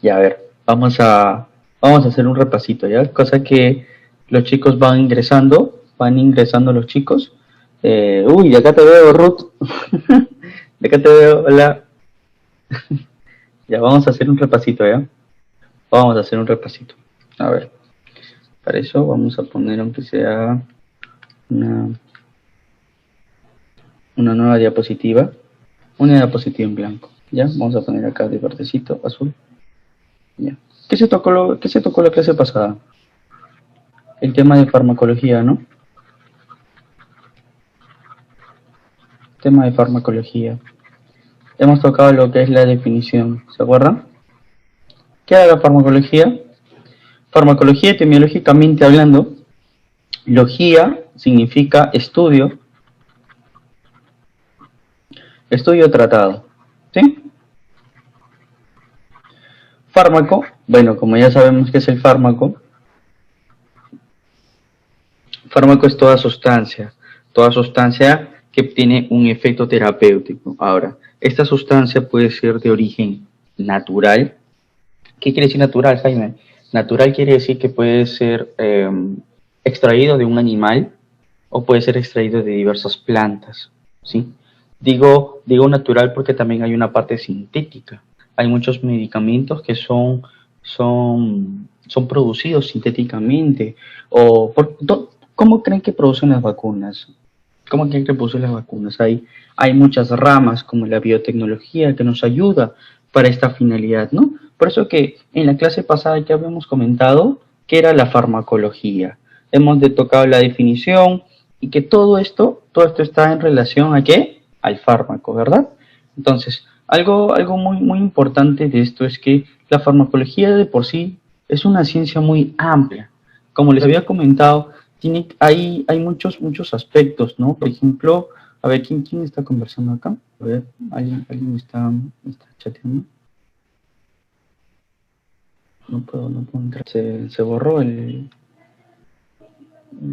Ya, a ver, vamos a hacer un repasito, ¿ya? Cosa que los chicos van ingresando los chicos. Uy, de acá te veo, Ruth. De acá te veo, hola. Ya, vamos a hacer un repasito, ¿ya? Vamos a hacer un repasito. A ver, para eso vamos a poner, aunque sea una, una nueva diapositiva. Una diapositiva en blanco, ¿ya? Vamos a poner acá de verdecito, azul. Ya. ¿Qué se tocó la clase pasada? El tema de farmacología, ¿no? Tema de farmacología. Hemos tocado lo que es la definición, ¿se acuerdan? ¿Qué era la farmacología? Farmacología, etimológicamente hablando, logía significa estudio, estudio tratado, ¿sí? Fármaco, bueno, como ya sabemos que es el fármaco es toda sustancia que tiene un efecto terapéutico. Ahora, esta sustancia puede ser de origen natural. ¿Qué quiere decir natural, Jaime? Natural quiere decir que puede ser extraído de un animal o puede ser extraído de diversas plantas, ¿sí? Digo natural porque también hay una parte sintética. Hay muchos medicamentos que son producidos sintéticamente. ¿Cómo creen que producen las vacunas? ¿Cómo creen que producen las vacunas? Hay muchas ramas como la biotecnología que nos ayuda para esta finalidad, ¿no? Por eso que en la clase pasada ya habíamos comentado que era la farmacología. Hemos tocado la definición y que todo esto está en relación a qué? Al fármaco, ¿verdad? Entonces, algo muy importante de esto es que la farmacología de por sí es una ciencia muy amplia. Como les había comentado, hay muchos aspectos, ¿no? Por ejemplo, a ver, ¿quién está conversando acá? A ver, alguien está chateando. No puedo entrar. Se borró el...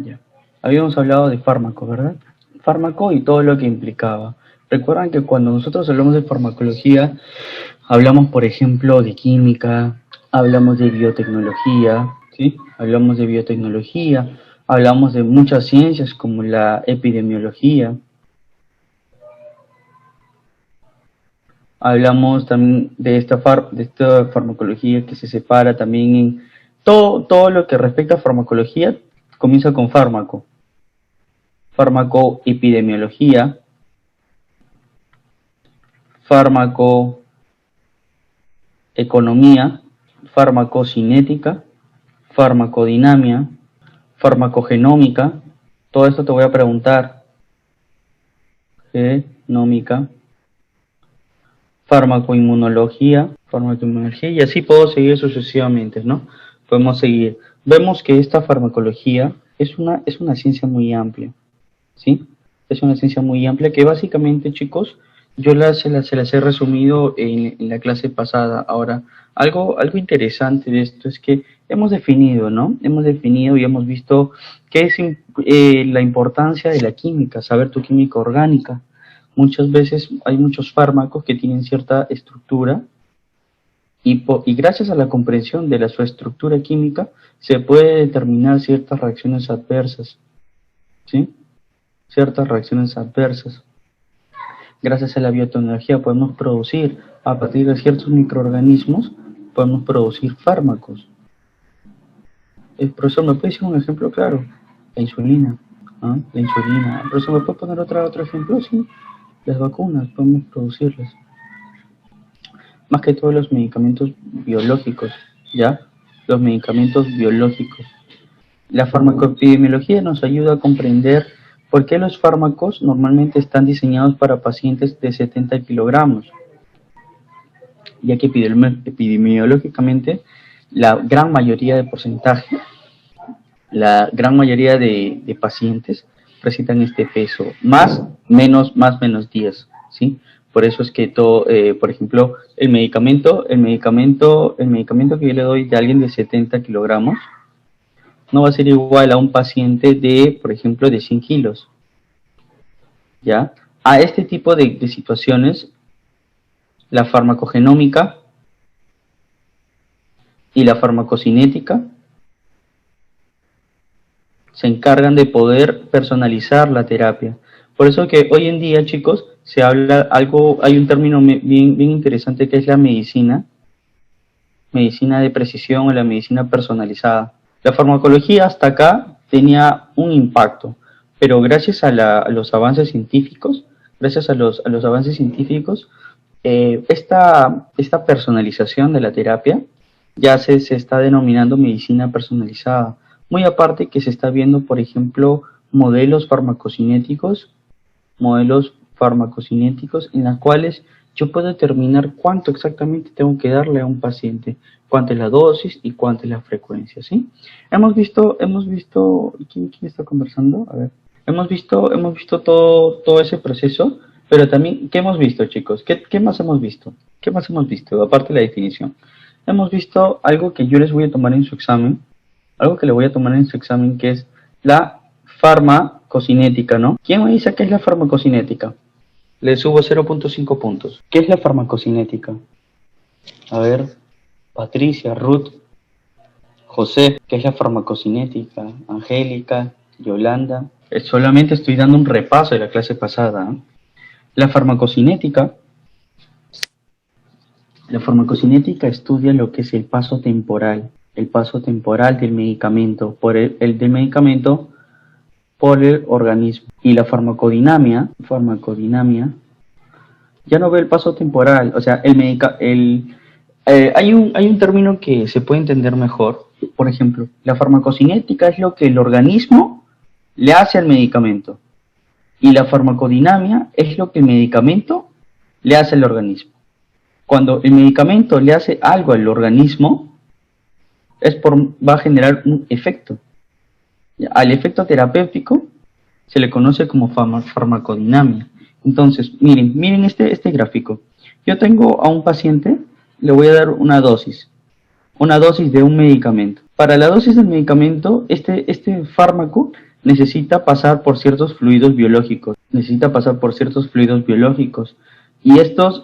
Ya. Habíamos hablado de fármaco, ¿verdad? Fármaco y todo lo que implicaba. Recuerdan que cuando nosotros hablamos de farmacología, hablamos, por ejemplo, de química, hablamos de biotecnología, ¿sí? Hablamos de biotecnología, hablamos de muchas ciencias como la epidemiología, hablamos también de esta farmacología que se separa también en todo lo que respecta a farmacología, comienza con fármaco epidemiología, fármacoeconomía, farmacocinética, farmacodinamia, farmacogenómica. Todo esto te voy a preguntar. Genómica, farmacoinmunología, y así puedo seguir sucesivamente, ¿no? Podemos seguir. Vemos que esta farmacología es una ciencia muy amplia, ¿sí? Es una ciencia muy amplia que básicamente, chicos, se las he resumido en la clase pasada. Ahora, algo interesante de esto es que hemos definido, ¿no? Hemos definido y hemos visto qué es la importancia de la química, saber tu química orgánica. Muchas veces hay muchos fármacos que tienen cierta estructura y gracias a la comprensión de su estructura química se puede determinar ciertas reacciones adversas, ¿sí? Ciertas reacciones adversas. Gracias a la biotecnología podemos producir, a partir de ciertos microorganismos, podemos producir fármacos. El profesor, ¿me puede decir un ejemplo claro? La insulina, ¿ah? La insulina. El profesor, ¿me puede poner otro ejemplo? Sí, las vacunas, podemos producirlas. Más que todos los medicamentos biológicos, ¿ya? Los medicamentos biológicos. La farmacoepidemiología nos ayuda a comprender por qué los fármacos normalmente están diseñados para pacientes de 70 kilogramos, ya que epidemiológicamente la gran mayoría de porcentaje, la gran mayoría de pacientes presentan este peso, más menos 10, ¿sí? Por eso es que por ejemplo, el medicamento que yo le doy a alguien de 70 kilogramos no va a ser igual a un paciente de, por ejemplo, de 100 kilos, ¿ya? A este tipo de situaciones, la farmacogenómica y la farmacocinética se encargan de poder personalizar la terapia. Por eso que hoy en día, chicos, se habla algo, hay un término bien interesante que es la medicina de precisión o la medicina personalizada. La farmacología hasta acá tenía un impacto, pero gracias a los avances científicos, esta personalización de la terapia ya se está denominando medicina personalizada. Muy aparte que se está viendo, por ejemplo, modelos farmacocinéticos en los cuales yo puedo determinar cuánto exactamente tengo que darle a un paciente, cuánto es la dosis y cuánto es la frecuencia, ¿sí? Hemos visto, ¿quién está conversando? A ver, hemos visto todo ese proceso, pero también, ¿qué hemos visto, chicos? ¿Qué más hemos visto? ¿Qué más hemos visto, aparte de la definición? Hemos visto algo que yo les voy a tomar en su examen, que es la farmacocinética, ¿no? ¿Quién me dice qué es la farmacocinética? Le subo 0.5 puntos. ¿Qué es la farmacocinética? A ver, Patricia, Ruth, José, ¿qué es la farmacocinética? Angélica, Yolanda. Solamente estoy dando un repaso de la clase pasada. La farmacocinética estudia lo que es el paso temporal del medicamento por el organismo. Y la farmacodinamia ya no ve el paso temporal, o sea, hay un término que se puede entender mejor. Por ejemplo, la farmacocinética es lo que el organismo le hace al medicamento y la farmacodinamia es lo que el medicamento le hace al organismo. Cuando el medicamento le hace algo al organismo, va a generar un efecto. Al efecto terapéutico se le conoce como farmacodinamia. Entonces, miren este gráfico. Yo tengo a un paciente, le voy a dar una dosis de un medicamento. Para la dosis del medicamento, este fármaco necesita pasar por ciertos fluidos biológicos.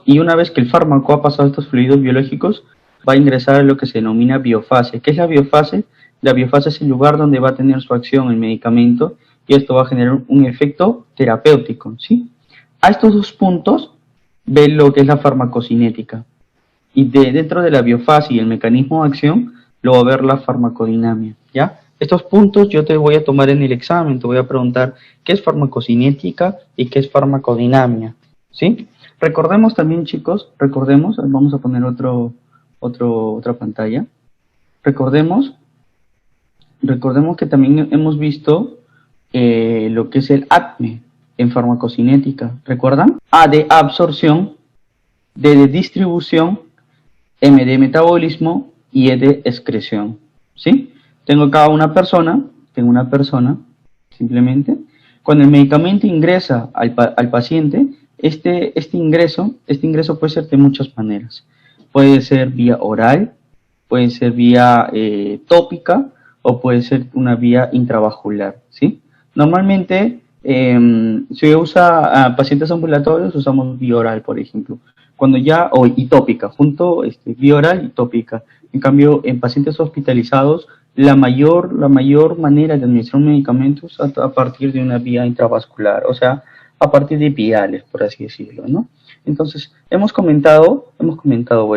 Y una vez que el fármaco ha pasado estos fluidos biológicos, va a ingresar a lo que se denomina biofase. ¿Qué es la biofase? La biofase es el lugar donde va a tener su acción el medicamento y esto va a generar un efecto terapéutico, ¿sí? A estos dos puntos ve lo que es la farmacocinética. Y dentro de la biofase y el mecanismo de acción, lo va a ver la farmacodinamia, ¿ya? Estos puntos yo te voy a tomar en el examen, te voy a preguntar qué es farmacocinética y qué es farmacodinamia, ¿sí? Recordemos también, chicos, vamos a poner otra pantalla. Recordemos que también hemos visto lo que es el ACME en farmacocinética. ¿Recuerdan? A de absorción, D de distribución, M de metabolismo y E de excreción. ¿Sí? Tengo acá una persona, simplemente. Cuando el medicamento ingresa al paciente, este ingreso puede ser de muchas maneras. Puede ser vía oral, puede ser vía tópica o puede ser una vía intravascular, ¿sí? Normalmente, si usa a pacientes ambulatorios, usamos vía oral, por ejemplo. Y tópica, vía oral y tópica. En cambio, en pacientes hospitalizados, la mayor manera de administrar un medicamento es a partir de una vía intravascular, o sea, a partir de viales, por así decirlo, ¿no? Entonces, hemos comentado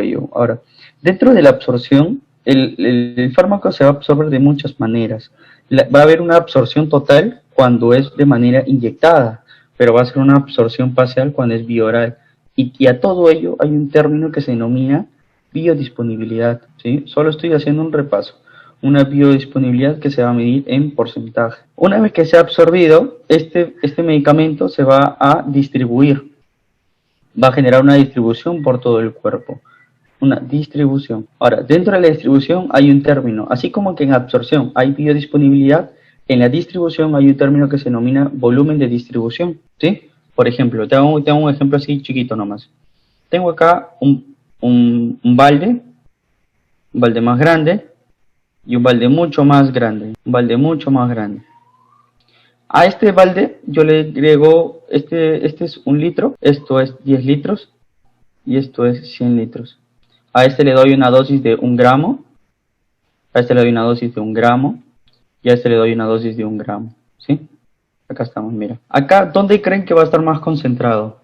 ello. Ahora, dentro de la absorción, el fármaco se va a absorber de muchas maneras. Va a haber una absorción total cuando es de manera inyectada, pero va a ser una absorción parcial cuando es vía oral. Y a todo ello hay un término que se denomina biodisponibilidad, ¿sí? Solo estoy haciendo un repaso. Una biodisponibilidad que se va a medir en porcentaje. Una vez que se ha absorbido, este medicamento se va a distribuir. Va a generar una distribución por todo el cuerpo. Una distribución. Ahora, dentro de la distribución hay un término. Así como que en absorción hay biodisponibilidad, en la distribución hay un término que se denomina volumen de distribución, ¿sí? Por ejemplo, te hago un ejemplo así chiquito nomás. Tengo acá un balde más grande y un balde mucho más grande. A este balde yo le agrego, este es 1 litro, esto es 10 litros y esto es 100 litros. A este le doy una dosis de 1 gramo A este le doy una dosis de 1 gramo y a este le doy una dosis de 1 gramo, ¿sí? Acá estamos, mira. Acá, ¿dónde creen que va a estar más concentrado?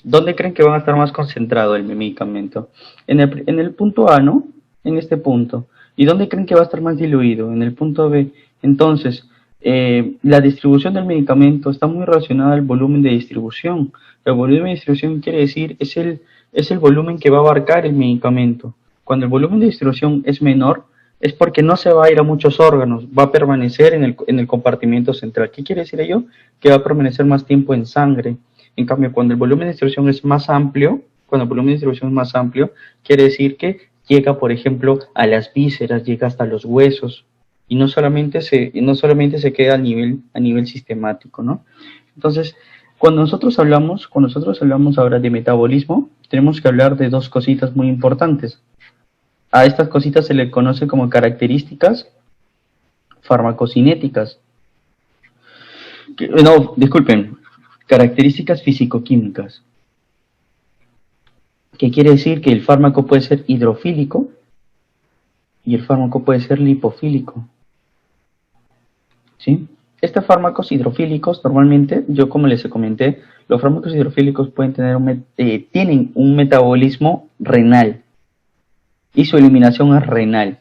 ¿Dónde creen que va a estar más concentrado el medicamento? En el punto A, ¿no? En este punto. ¿Y dónde creen que va a estar más diluido? En el punto B. Entonces, la distribución del medicamento está muy relacionada al volumen de distribución. El volumen de distribución quiere decir es el volumen que va a abarcar el medicamento. Cuando el volumen de distribución es menor, es porque no se va a ir a muchos órganos, va a permanecer en el compartimento central. ¿Qué quiere decir ello? Que va a permanecer más tiempo en sangre. En cambio, cuando el volumen de distribución es más amplio, quiere decir que llega, por ejemplo, a las vísceras, llega hasta los huesos, y no solamente se queda a nivel sistemático, ¿no? Entonces, cuando nosotros hablamos ahora de metabolismo, tenemos que hablar de dos cositas muy importantes. A estas cositas se le conoce como características farmacocinéticas. No, disculpen, características fisicoquímicas. ¿Qué quiere decir? Que el fármaco puede ser hidrofílico y el fármaco puede ser lipofílico. ¿Sí? Estos fármacos hidrofílicos, normalmente, yo como les comenté, los fármacos hidrofílicos pueden tener tienen un metabolismo renal y su eliminación es renal.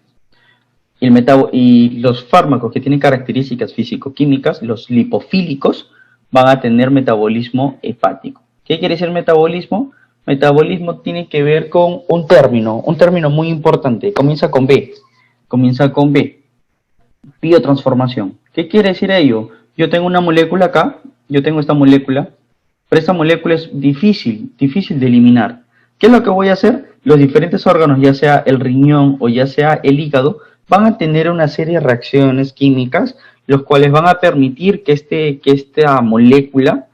Y los fármacos que tienen características físico-químicas, los lipofílicos, van a tener metabolismo hepático. ¿Qué quiere decir metabolismo? Metabolismo tiene que ver con un término muy importante, comienza con B, biotransformación. ¿Qué quiere decir ello? Yo tengo una molécula acá, yo tengo esta molécula, pero esta molécula es difícil de eliminar. ¿Qué es lo que voy a hacer? Los diferentes órganos, ya sea el riñón o ya sea el hígado, van a tener una serie de reacciones químicas, los cuales van a permitir que esta molécula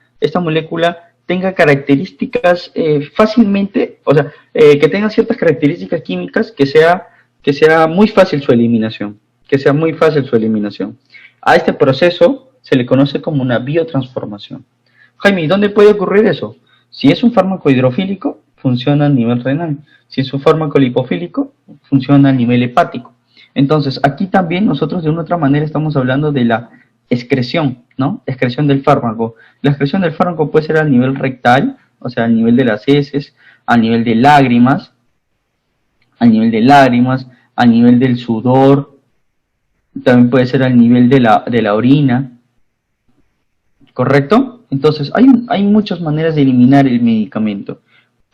tenga características fácilmente, o sea, que tenga ciertas características químicas que sea muy fácil su eliminación. A este proceso se le conoce como una biotransformación. Jaime, ¿dónde puede ocurrir eso? Si es un fármaco hidrofílico, funciona a nivel renal. Si es un fármaco lipofílico, funciona a nivel hepático. Entonces, aquí también nosotros de una u otra manera estamos hablando de la excreción, ¿no? Excreción del fármaco. La excreción del fármaco puede ser a nivel rectal, o sea, a nivel de las heces, a nivel de lágrimas, a nivel del sudor, también puede ser al nivel de la orina, ¿correcto? Entonces, hay muchas maneras de eliminar el medicamento,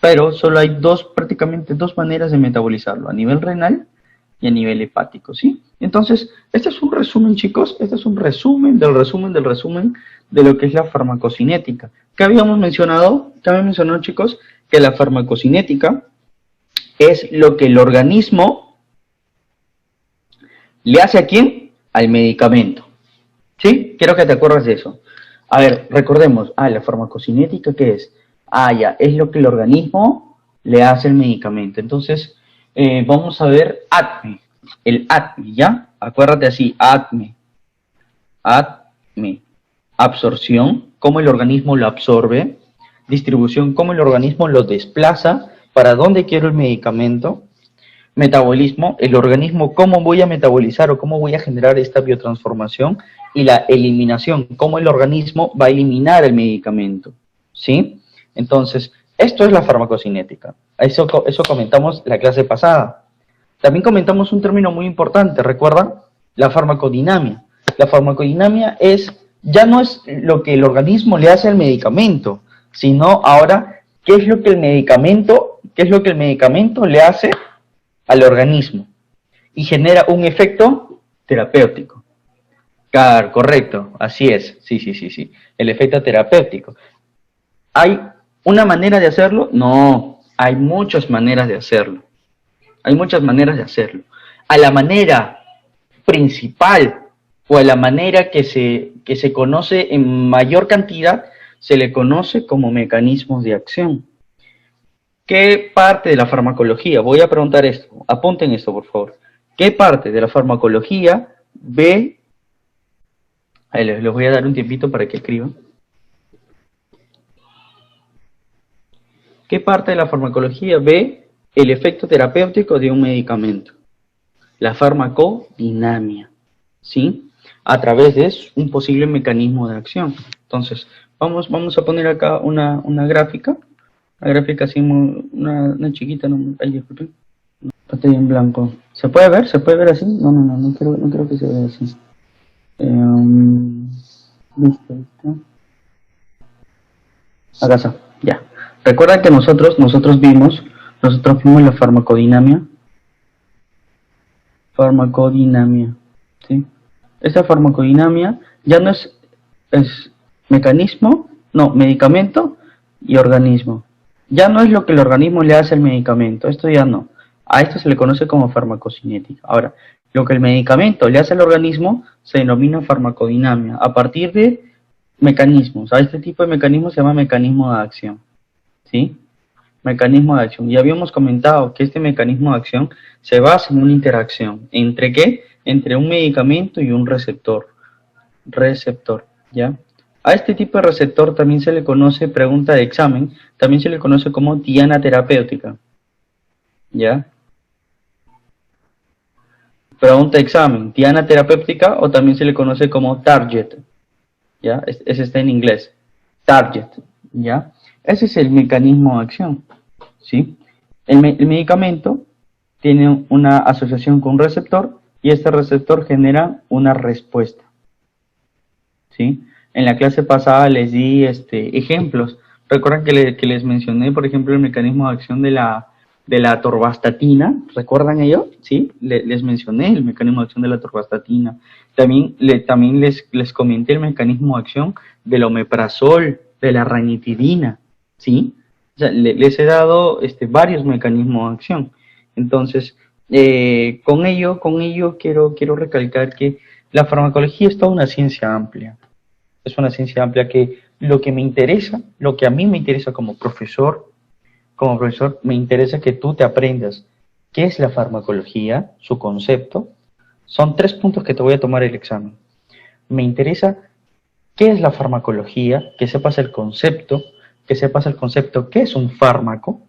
pero solo hay prácticamente dos maneras de metabolizarlo, a nivel renal y a nivel hepático, ¿sí? Entonces, este es un resumen, chicos, este es un resumen del resumen de lo que es la farmacocinética. ¿Qué habíamos mencionado? Chicos, que la farmacocinética es lo que el organismo le hace ¿a quién? Al medicamento, ¿sí? Quiero que te acuerdes de eso. A ver, recordemos, la farmacocinética, ¿qué es? Ya, es lo que el organismo le hace al medicamento. Entonces, vamos a ver ADME, el ADME, ¿ya? Acuérdate así, ADME, absorción, cómo el organismo lo absorbe, distribución, cómo el organismo lo desplaza, para dónde quiero el medicamento, metabolismo, el organismo, cómo voy a metabolizar o cómo voy a generar esta biotransformación, y la eliminación, cómo el organismo va a eliminar el medicamento, ¿sí? Entonces, esto es la farmacocinética. Eso comentamos la clase pasada. También comentamos un término muy importante, ¿recuerdan? La farmacodinamia. La farmacodinamia ya no es lo que el organismo le hace al medicamento, sino ahora, ¿qué es lo que el medicamento le hace al organismo? Y genera un efecto terapéutico. Claro, correcto, así es, sí, el efecto terapéutico. ¿Hay una manera de hacerlo? No, hay muchas maneras de hacerlo. A la manera principal o a la manera que se conoce en mayor cantidad se le conoce como mecanismos de acción. ¿Qué parte de la farmacología? Voy a preguntar esto, apunten esto por favor. ¿Qué parte de la farmacología ve? Ahí les voy a dar un tiempito para que escriban. ¿Qué parte de la farmacología ve el efecto terapéutico de un medicamento? la farmacodinamia, ¿sí? A través de un posible mecanismo de acción. Entonces, vamos a poner acá una gráfica así, una chiquita, no, ay, disculpen, pantalla en blanco. ¿Se puede ver? ¿Se puede ver así? No creo que se vea así. Listo, listo. Acá está, ya. Recuerda que nosotros vimos la farmacodinamia, ¿sí? Esta farmacodinamia ya no es mecanismo, no, medicamento y organismo. Ya no es lo que el organismo le hace al medicamento, esto ya no. A esto se le conoce como farmacocinética. Ahora, lo que el medicamento le hace al organismo se denomina farmacodinamia, a partir de mecanismos. A este tipo de mecanismo se llama mecanismo de acción, ¿sí? Mecanismo de acción. Ya habíamos comentado que este mecanismo de acción se basa en una interacción. ¿Entre qué? Entre un medicamento y un receptor. ¿Ya? A este tipo de receptor también se le conoce, pregunta de examen, también se le conoce como diana terapéutica. ¿Ya? Pregunta de examen, diana terapéutica o también se le conoce como target. ¿Ya? Ese está en inglés. Target. ¿Ya? Ese es el mecanismo de acción. ¿Sí? El medicamento tiene una asociación con un receptor y este receptor genera una respuesta, ¿sí? En la clase pasada les di ejemplos. Recuerdan que les mencioné, por ejemplo, el mecanismo de acción de la atorvastatina. ¿Recuerdan ello? Sí, les mencioné el mecanismo de acción de la atorvastatina. También les comenté el mecanismo de acción del omeprazol, de la ranitidina, ¿sí? O sea, les he dado varios mecanismos de acción. Entonces, con ello quiero recalcar que la farmacología es toda una ciencia amplia. Es una ciencia amplia que lo que me interesa, lo que a mí me interesa como profesor, me interesa que tú te aprendas qué es la farmacología, su concepto. Son 3 puntos que te voy a tomar el examen. Me interesa qué es la farmacología, que sepas el concepto, qué es un fármaco,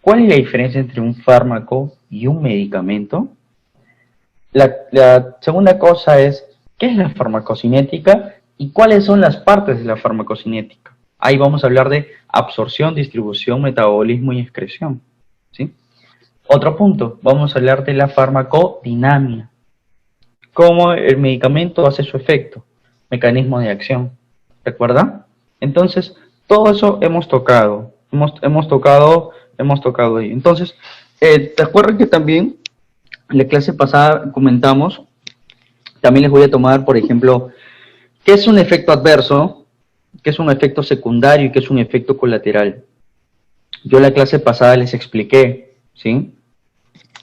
cuál es la diferencia entre un fármaco y un medicamento. La segunda cosa es, ¿qué es la farmacocinética y cuáles son las partes de la farmacocinética? Ahí vamos a hablar de absorción, distribución, metabolismo y excreción, ¿sí? Otro punto, vamos a hablar de la farmacodinamia, cómo el medicamento hace su efecto, mecanismo de acción, ¿recuerda? Entonces, todo eso hemos tocado ahí. Entonces, ¿te acuerdas que también en la clase pasada comentamos? También les voy a tomar, por ejemplo, qué es un efecto adverso, qué es un efecto secundario y qué es un efecto colateral. Yo en la clase pasada les expliqué, ¿sí?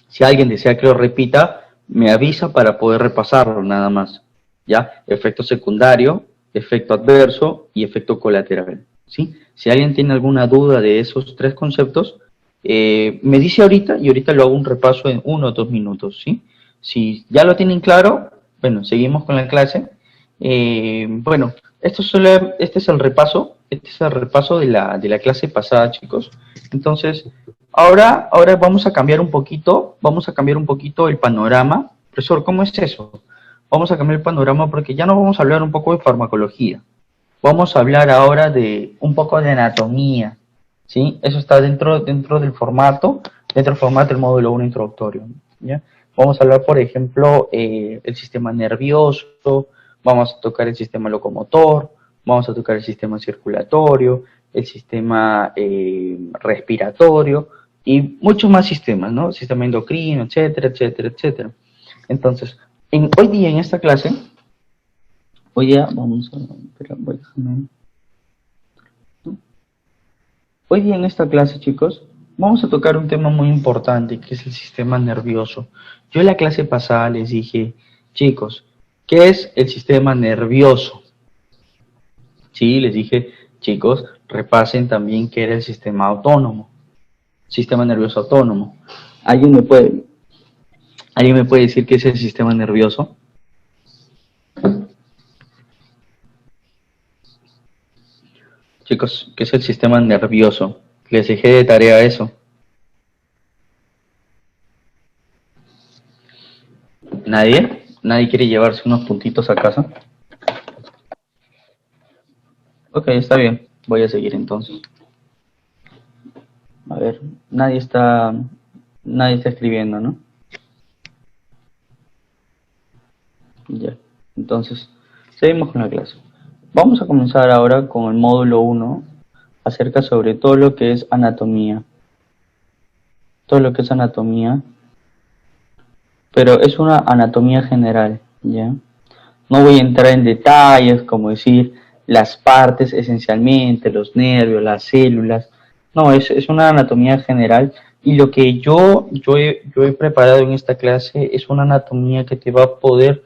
Si alguien desea que lo repita, me avisa para poder repasarlo nada más. ¿Ya? Efecto secundario, efecto adverso y efecto colateral, ¿sí? Si alguien tiene alguna duda de esos 3 conceptos, me dice ahorita y ahorita lo hago un repaso en 1 o 2 minutos, ¿sí? Si ya lo tienen claro, bueno, seguimos con la clase. Bueno, este es el repaso de la clase pasada, chicos. Entonces, ahora vamos a cambiar un poquito el panorama. Profesor, ¿cómo es eso? Vamos a cambiar el panorama porque ya no vamos a hablar un poco de farmacología. Vamos a hablar ahora de un poco de anatomía, ¿sí? Eso está dentro del formato del módulo 1 introductorio, ¿ya? Vamos a hablar, por ejemplo, el sistema nervioso, vamos a tocar el sistema locomotor, vamos a tocar el sistema circulatorio, el sistema respiratorio y muchos más sistemas, ¿no? Sistema endocrino, etcétera, etcétera, etcétera. Entonces, hoy día en esta clase, hoy día en esta clase, chicos, vamos a tocar un tema muy importante que es el sistema nervioso. Yo en la clase pasada les dije, chicos, ¿qué es el sistema nervioso? Sí, les dije, chicos, repasen también qué era el sistema autónomo, sistema nervioso autónomo. ¿Alguien me puede decir qué es el sistema nervioso? Chicos, ¿qué es el sistema nervioso? Les dejé de tarea eso. ¿Nadie? ¿Nadie quiere llevarse unos puntitos a casa? Ok, está bien. Voy a seguir entonces. A ver, nadie está escribiendo, ¿no? Ya. Entonces, seguimos con la clase. Vamos a comenzar ahora con el módulo 1, acerca sobre todo lo que es anatomía. Todo lo que es anatomía, pero es una anatomía general, ¿ya? No voy a entrar en detalles como decir las partes esencialmente, los nervios, las células. No, es una anatomía general y lo que yo he preparado en esta clase es una anatomía que te va a poder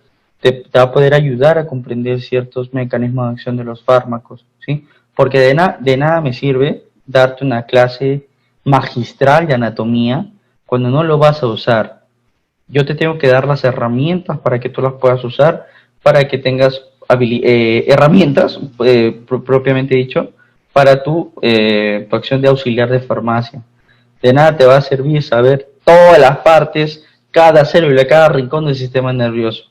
ayudar a comprender ciertos mecanismos de acción de los fármacos, ¿sí? Porque de nada me sirve darte una clase magistral de anatomía cuando no lo vas a usar. Yo te tengo que dar las herramientas para que tú las puedas usar, para que tengas herramientas, propiamente dicho, para tu acción de auxiliar de farmacia. De nada te va a servir saber todas las partes, cada célula, cada rincón del sistema nervioso,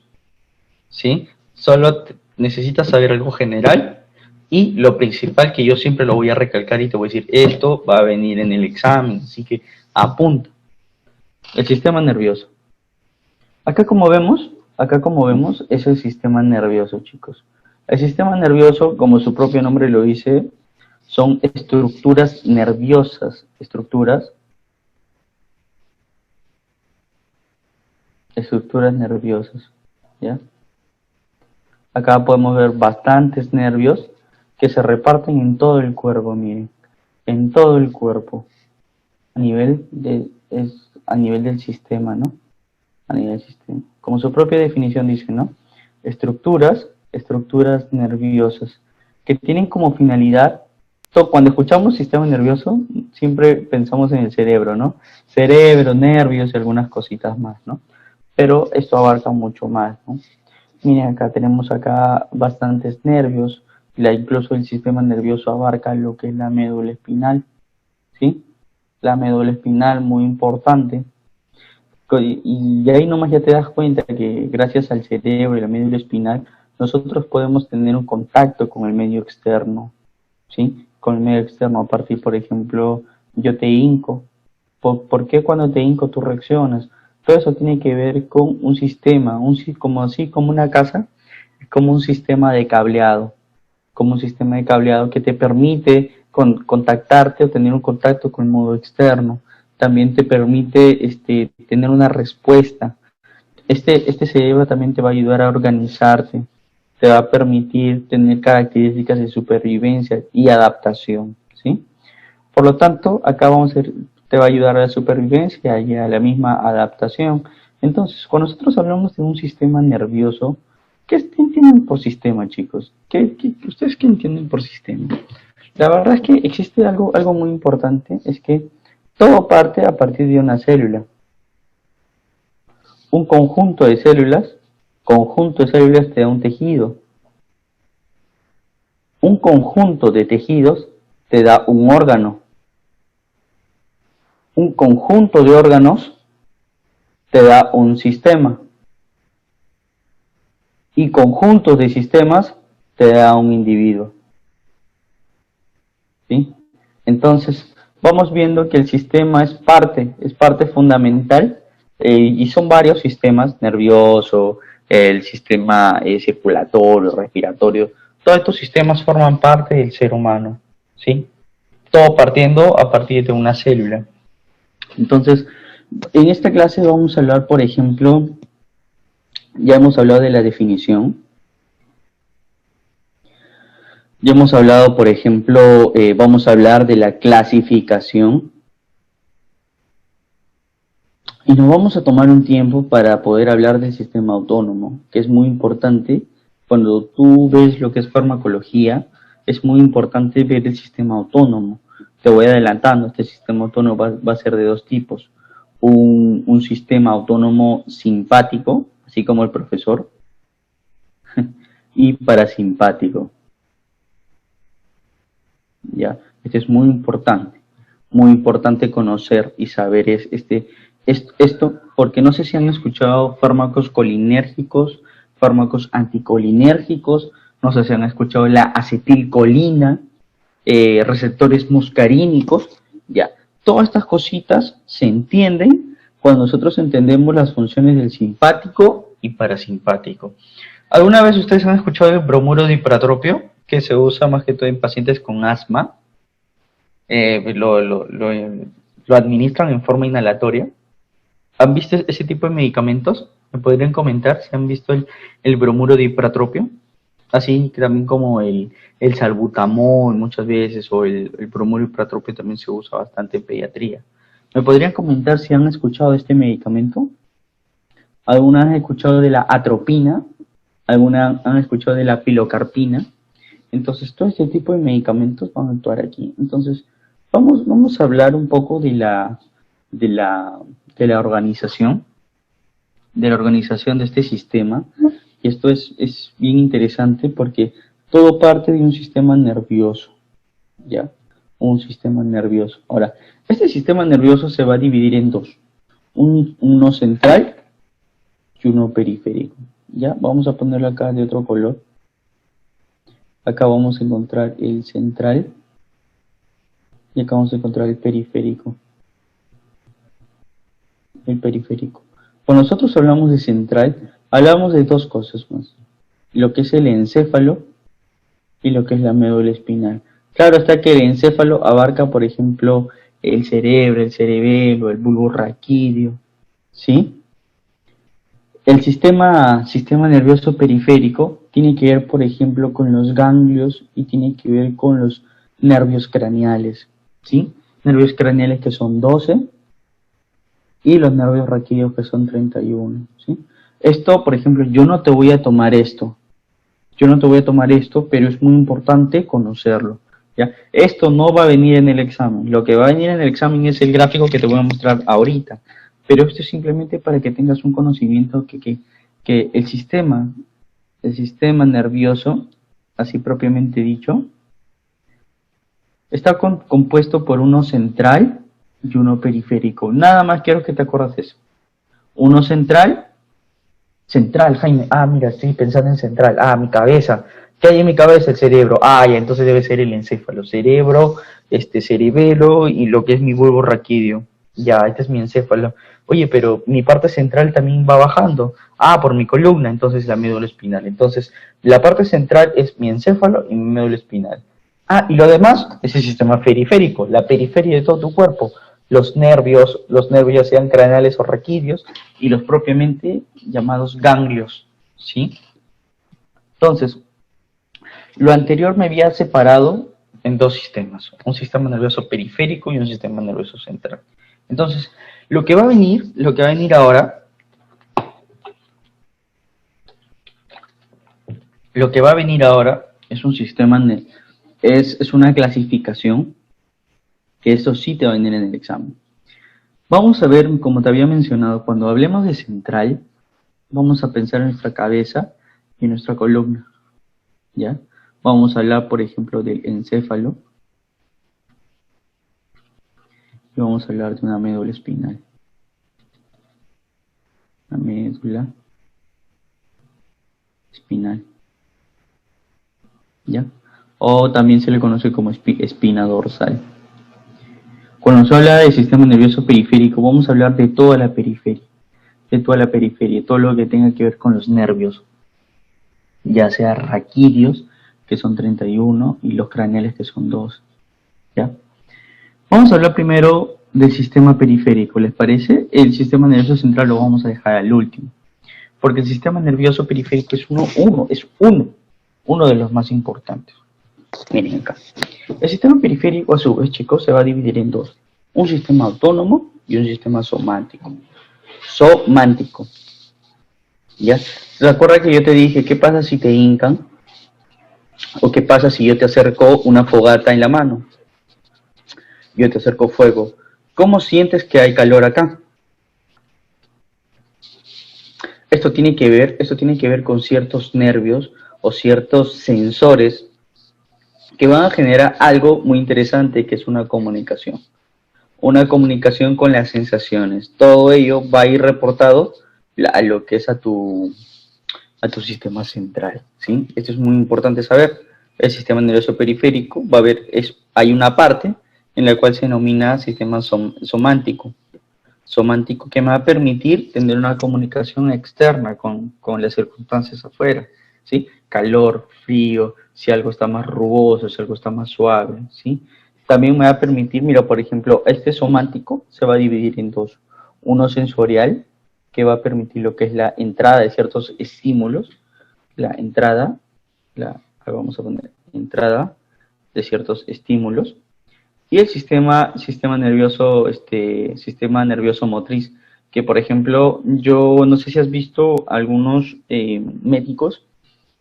¿sí? Solo necesitas saber algo general y lo principal que yo siempre lo voy a recalcar y te voy a decir, esto va a venir en el examen, así que apunta. El sistema nervioso. Acá como vemos es el sistema nervioso, chicos. El sistema nervioso, como su propio nombre lo dice, son estructuras nerviosas, estructuras nerviosas, ¿ya? Acá podemos ver bastantes nervios que se reparten en todo el cuerpo, miren, en todo el cuerpo, a nivel del sistema, ¿no? A nivel del sistema. Como su propia definición dice, ¿no? Estructuras nerviosas, que tienen como finalidad, cuando escuchamos sistema nervioso, siempre pensamos en el cerebro, ¿no? Cerebro, nervios y algunas cositas más, ¿no? Pero esto abarca mucho más, ¿no? Miren, acá tenemos acá bastantes nervios, incluso el sistema nervioso abarca lo que es la médula espinal, ¿sí? La médula espinal, muy importante. Y ahí nomás ya te das cuenta que gracias al cerebro y la médula espinal, nosotros podemos tener un contacto con el medio externo, ¿sí? Con el medio externo, a partir, por ejemplo, yo te hinco. ¿Por qué cuando te hinco tú reaccionas? Todo eso tiene que ver con un sistema, como una casa, como un sistema de cableado, que te permite contactarte o tener un contacto con el mundo externo. También te permite tener una respuesta. Este cerebro también te va a ayudar a organizarte, te va a permitir tener características de supervivencia y adaptación, ¿sí? Por lo tanto, acá te va a ayudar a la supervivencia y a la misma adaptación. Entonces, cuando nosotros hablamos de un sistema nervioso, ¿qué entienden por sistema, chicos? ¿Ustedes qué entienden por sistema? La verdad es que existe algo muy importante, es que todo parte a partir de una célula. Un conjunto de células te da un tejido. Un conjunto de tejidos te da un órgano. Un conjunto de órganos te da un sistema. Y conjuntos de sistemas te da un individuo. ¿Sí? Entonces, vamos viendo que el sistema es parte fundamental, y son varios sistemas: nervioso, el sistema circulatorio, respiratorio. Todos estos sistemas forman parte del ser humano, ¿sí? Todo partiendo a partir de una célula. Entonces, en esta clase vamos a hablar, por ejemplo, ya hemos hablado de la definición. Ya hemos hablado, por ejemplo, vamos a hablar de la clasificación. Y nos vamos a tomar un tiempo para poder hablar del sistema autónomo, que es muy importante. Cuando tú ves lo que es farmacología, es muy importante ver el sistema autónomo. Te voy adelantando, este sistema autónomo va a ser de dos tipos. Un sistema autónomo simpático, así como el profesor, y parasimpático. ¿Ya? Este es muy importante conocer y saber Esto porque no sé si han escuchado fármacos colinérgicos, fármacos anticolinérgicos, no sé si han escuchado la acetilcolina, receptores muscarínicos, ya. Todas estas cositas se entienden cuando nosotros entendemos las funciones del simpático y parasimpático. ¿Alguna vez ustedes han escuchado el bromuro de hipertropio, que se usa más que todo en pacientes con asma? Lo administran en forma inhalatoria. ¿Han visto ese tipo de medicamentos? ¿Me podrían comentar si han visto el bromuro de hipertropio? Así que también como el salbutamol muchas veces, o el bromuro de hipertropio también se usa bastante en pediatría. ¿Me podrían comentar si han escuchado de este medicamento? ¿Alguna han escuchado de la atropina? ¿Alguna han escuchado de la pilocarpina? Entonces, todo este tipo de medicamentos van a actuar aquí. Entonces, vamos a hablar un poco de la organización, de este sistema. Y esto es bien interesante porque todo parte de un sistema nervioso, ¿ya? Un sistema nervioso. Ahora, este sistema nervioso se va a dividir en dos. Uno central y uno periférico, ¿ya? Vamos a ponerlo acá de otro color. Acá vamos a encontrar el central y acá vamos a encontrar el periférico. El periférico. Cuando nosotros hablamos de central, hablamos de dos cosas más. Lo que es el encéfalo y lo que es la médula espinal. Claro está que el encéfalo abarca, por ejemplo, el cerebro, el cerebelo, el bulbo raquídeo, ¿sí? El sistema nervioso periférico tiene que ver, por ejemplo, con los ganglios y tiene que ver con los nervios craneales, ¿sí? Nervios craneales que son 12 y los nervios raquídeos que son 31, ¿sí? Esto, por ejemplo, yo no te voy a tomar esto, pero es muy importante conocerlo, ¿ya? Esto no va a venir en el examen, lo que va a venir en el examen es el gráfico que te voy a mostrar ahorita, pero esto es simplemente para que tengas un conocimiento que el sistema nervioso, así propiamente dicho, está compuesto por uno central y uno periférico. Nada más quiero que te acuerdes de eso. Uno central, Jaime. Ah, mira, estoy pensando en central. Ah, mi cabeza. ¿Qué hay en mi cabeza? El cerebro. Ah, ya, entonces debe ser el encéfalo. Cerebro, cerebelo y lo que es mi bulbo raquídeo. Ya, este es mi encéfalo. Oye, pero mi parte central también va bajando. Ah, por mi columna, entonces la médula espinal. Entonces, la parte central es mi encéfalo y mi médula espinal. Ah, y lo demás es el sistema periférico, la periferia de todo tu cuerpo. Los nervios ya sean craneales o raquídeos, y los propiamente llamados ganglios, ¿sí? Entonces, lo anterior me había separado en dos sistemas, un sistema nervioso periférico y un sistema nervioso central. Entonces, lo que va a venir ahora, es un sistema, es una clasificación, que eso sí te va a venir en el examen. Vamos a ver, como te había mencionado, cuando hablemos de central, vamos a pensar en nuestra cabeza y en nuestra columna, ¿ya? Vamos a hablar, por ejemplo, del encéfalo. Y vamos a hablar de una médula espinal. Una médula espinal, ¿ya? O también se le conoce como espina dorsal. Cuando se habla del sistema nervioso periférico, vamos a hablar de toda la periferia, todo lo que tenga que ver con los nervios, ya sea raquídeos, que son 31, y los craneales, que son 2, ¿ya? Vamos a hablar primero del sistema periférico, ¿les parece? El sistema nervioso central lo vamos a dejar al último, porque el sistema nervioso periférico es uno de los más importantes. Miren acá. El sistema periférico, a su vez, chicos, se va a dividir en dos. Un sistema autónomo y un sistema somántico. ¿Ya? ¿Se acuerdan que yo te dije qué pasa si te hincan? ¿O qué pasa si yo te acerco una fogata en la mano? Yo te acerco fuego. ¿Cómo sientes que hay calor acá? Esto tiene que ver con ciertos nervios o ciertos sensores que van a generar algo muy interesante, que es una comunicación. una comunicación con las sensaciones. Todo ello va a ir reportado a lo que es a tu sistema central, ¿sí? Esto es muy importante saber. El sistema nervioso periférico va a haber, hay una parte en la cual se denomina sistema somántico. Somántico que me va a permitir tener una comunicación externa con las circunstancias afuera, ¿sí? Calor, frío, si algo está más rugoso, si algo está más suave, ¿sí? También me va a permitir, mira, por ejemplo, este somántico se va a dividir en dos. Uno sensorial, que va a permitir lo que es la entrada de ciertos estímulos, la entrada, vamos a poner entrada de ciertos estímulos, y el sistema nervioso motriz, que por ejemplo, yo no sé si has visto algunos médicos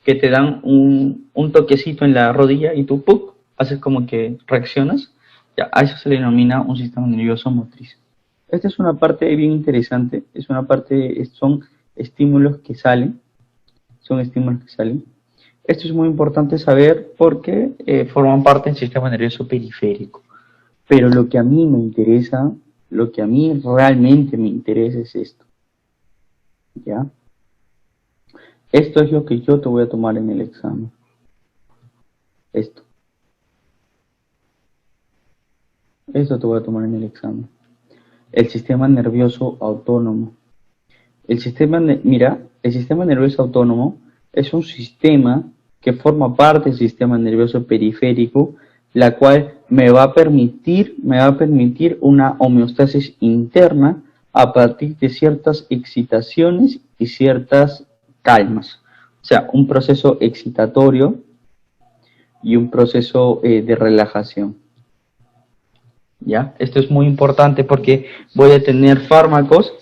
que te dan un toquecito en la rodilla y tú ¡pum! Haces como que reaccionas, ya, a eso se le denomina un sistema nervioso motriz. Esta es una parte bien interesante, es una parte, son estímulos que salen, son estímulos que salen. Esto es muy importante saber porque forman parte del sistema nervioso periférico. Pero lo que a mí me interesa, lo que a mí realmente me interesa es esto. ¿Ya? Esto es lo que yo te voy a tomar en el examen. Esto. Esto te voy a tomar en el examen. El sistema nervioso autónomo. El sistema nervioso autónomo es un sistema que forma parte del sistema nervioso periférico, la cual me va a permitir una homeostasis interna a partir de ciertas excitaciones y ciertas calmas. O sea, un proceso excitatorio y un proceso de relajación. ¿Ya? Esto es muy importante porque voy a tener fármacos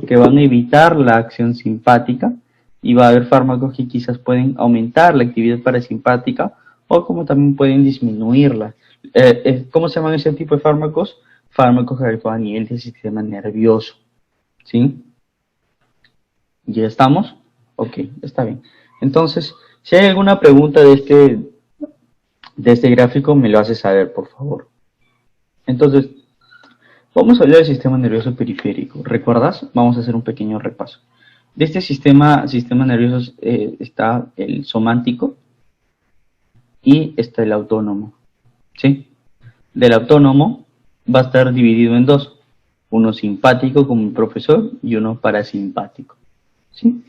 que van a evitar la acción simpática y va a haber fármacos que quizás pueden aumentar la actividad parasimpática o como también pueden disminuirla. ¿Cómo se llaman ese tipo de fármacos? Fármacos que actúan a nivel del sistema nervioso. ¿Sí? ¿Ya estamos? Ok, está bien. Entonces, si hay alguna pregunta de este gráfico, me lo hace saber, por favor. Entonces, vamos a hablar del sistema nervioso periférico. ¿Recuerdas? Vamos a hacer un pequeño repaso. De este sistema nervioso está el somántico y está el autónomo. ¿Sí? Del autónomo va a estar dividido en dos. Uno simpático como el profesor y uno parasimpático. ¿Sí?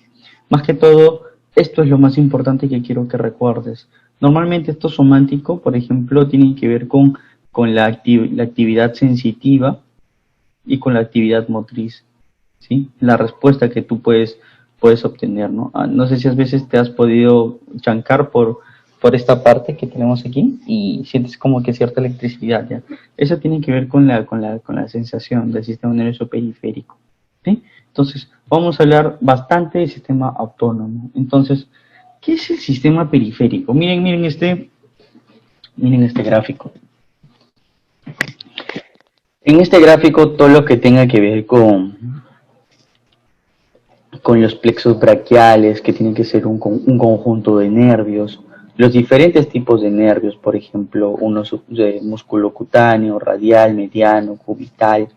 Más que todo, esto es lo más importante que quiero que recuerdes. Normalmente esto somántico, por ejemplo, tiene que ver con la actividad sensitiva y con la actividad motriz, ¿sí? La respuesta que tú puedes obtener, ¿no? No sé si a veces te has podido chancar por esta parte que tenemos aquí y sientes como que cierta electricidad, ¿ya? Eso tiene que ver con la sensación del sistema nervioso periférico, ¿sí? Entonces, vamos a hablar bastante del sistema autónomo. Entonces, ¿qué es el sistema periférico? Miren este gráfico. En este gráfico, todo lo que tenga que ver con los plexos braquiales, que tiene que ser un conjunto de nervios, los diferentes tipos de nervios, por ejemplo, uno de músculo cutáneo, radial, mediano, cubital,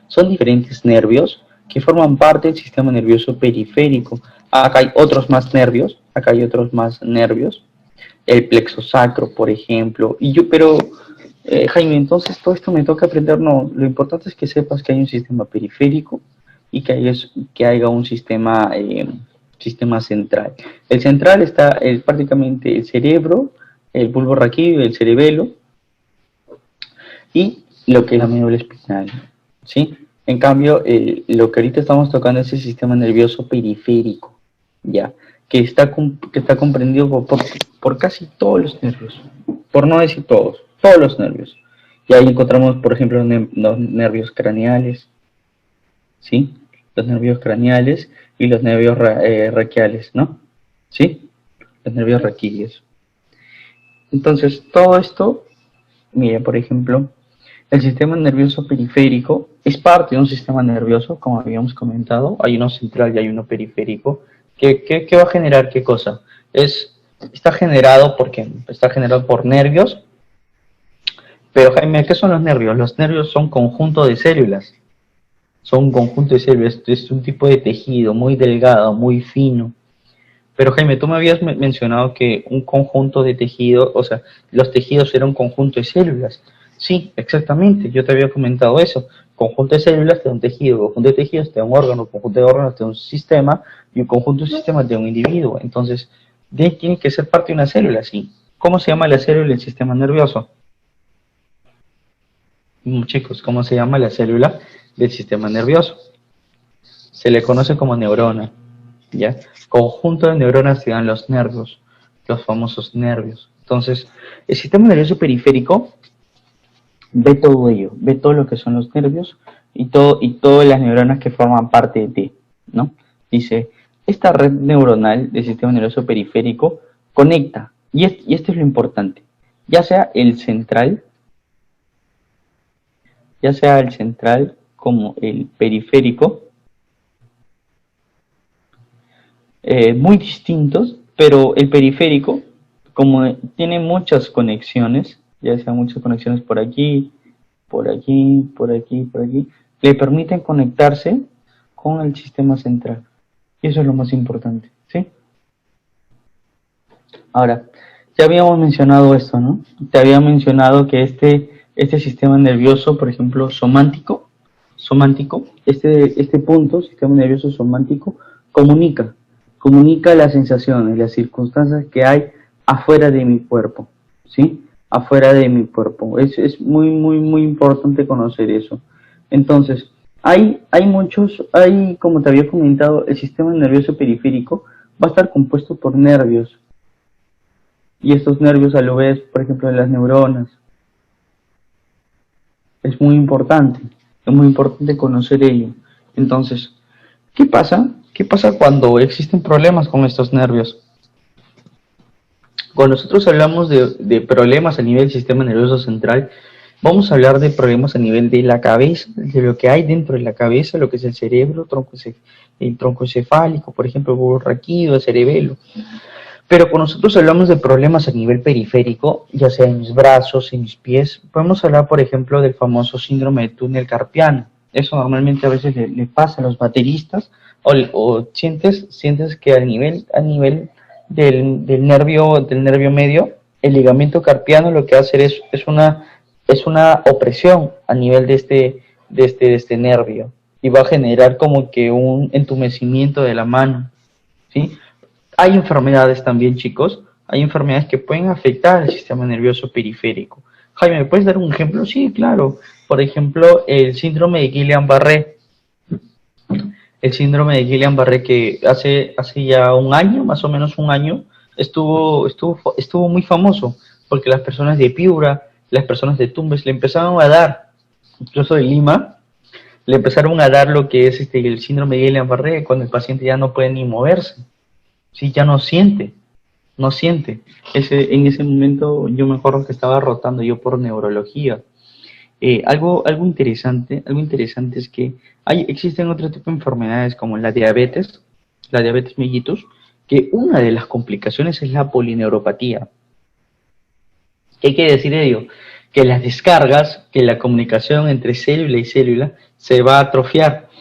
son diferentes nervios que forman parte del sistema nervioso periférico. Acá hay otros más nervios, el plexo sacro, por ejemplo, pero Jaime, entonces todo esto me toca aprender. No, lo importante es que sepas que hay un sistema periférico y que haya un sistema central. El central está prácticamente el cerebro, el bulbo raquídeo, el cerebelo y lo que es la médula espinal, ¿sí? En cambio, lo que ahorita estamos tocando es el sistema nervioso periférico, ¿ya? Que está comprendido por casi todos los nervios, por no decir todos los nervios. Y ahí encontramos, por ejemplo, los nervios craneales, ¿sí? Los nervios craneales y los nervios raquiales, ¿no? ¿Sí? Los nervios raquídeos. Entonces, todo esto, mira, por ejemplo, el sistema nervioso periférico es parte de un sistema nervioso, como habíamos comentado. Hay uno central y hay uno periférico. ¿Qué va a generar qué cosa? Está generado por nervios Pero Jaime, ¿qué son los nervios? Los nervios son conjunto de células. Son un conjunto de células. Es un tipo de tejido muy delgado, muy fino. Pero Jaime, tú me habías mencionado que un conjunto de tejidos, o sea, los tejidos eran un conjunto de células. Sí, exactamente, yo te había comentado eso. Conjunto de células te da un tejido, conjunto de tejidos te da un órgano, conjunto de órganos te da un sistema y un conjunto de sistemas te da un individuo. Entonces, tiene que ser parte de una célula, sí. ¿Cómo se llama la célula del sistema nervioso? Chicos, ¿cómo se llama la célula del sistema nervioso? Se le conoce como neurona, ¿ya? Conjunto de neuronas que dan los nervios, los famosos nervios. Entonces, el sistema nervioso periférico ve todo ello, ve todo lo que son los nervios y todas las neuronas que forman parte de ti, ¿no? Dice, esta red neuronal del sistema nervioso periférico conecta, y esto es lo importante, ya sea el central como el periférico, muy distintos, pero el periférico, como tiene muchas conexiones, ya sea muchas conexiones por aquí, por aquí, por aquí, por aquí, le permiten conectarse con el sistema central. Y eso es lo más importante, ¿sí? Ahora, ya habíamos mencionado esto, ¿no? Te había mencionado que este sistema nervioso, por ejemplo, somántico, este punto, sistema nervioso somántico, comunica las sensaciones, las circunstancias que hay afuera de mi cuerpo, ¿sí? Afuera de mi cuerpo. Es muy, muy, muy importante conocer eso. Entonces, como te había comentado, el sistema nervioso periférico va a estar compuesto por nervios. Y estos nervios, a lo vez, por ejemplo, de las neuronas. Es muy importante conocer ello. Entonces, ¿qué pasa? ¿Qué pasa cuando existen problemas con estos nervios? Cuando nosotros hablamos de problemas a nivel del sistema nervioso central, vamos a hablar de problemas a nivel de la cabeza, de lo que hay dentro de la cabeza, lo que es el cerebro, el tronco encefálico, por ejemplo, el bulbo raquídeo, el cerebelo. Pero cuando nosotros hablamos de problemas a nivel periférico, ya sea en mis brazos, en mis pies, podemos hablar, por ejemplo, del famoso síndrome de túnel carpiano. Eso normalmente a veces le pasa a los bateristas, o sientes que a nivel del nervio medio, el ligamento carpiano lo que hace es una opresión a nivel de este nervio, y va a generar como que un entumecimiento de la mano, ¿sí? Hay enfermedades también, chicos. Hay enfermedades que pueden afectar el sistema nervioso periférico. Jaime, ¿me puedes dar un ejemplo? Sí, claro. Por ejemplo, el síndrome de Guillain-Barré. El síndrome de Guillain-Barré que hace ya un año, más o menos un año, estuvo muy famoso, porque las personas de Piura, las personas de Tumbes le empezaron a dar, incluso de Lima, le empezaron a dar lo que es el síndrome de Guillain-Barré, cuando el paciente ya no puede ni moverse. Sí, ya no siente. En ese momento yo me acuerdo que estaba rotando yo por neurología. Algo interesante es que existen otro tipo de enfermedades como la diabetes mellitus, que una de las complicaciones es la polineuropatía. ¿Qué quiere decir ello? Que las descargas, que la comunicación entre célula y célula se va a atrofiar.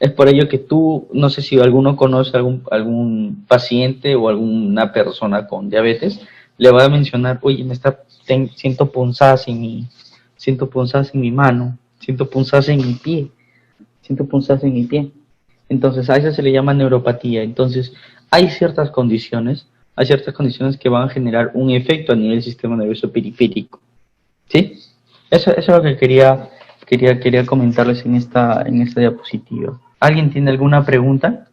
Es por ello que tú, no sé si alguno conoce algún paciente o alguna persona con diabetes, le va a mencionar, oye, siento punzadas en mi mano, siento punzadas en mi pie. Entonces a eso se le llama neuropatía. Entonces hay ciertas condiciones que van a generar un efecto a nivel del sistema nervioso periférico. ¿Sí? Eso es lo que quería comentarles en esta diapositiva. ¿Alguien tiene alguna pregunta?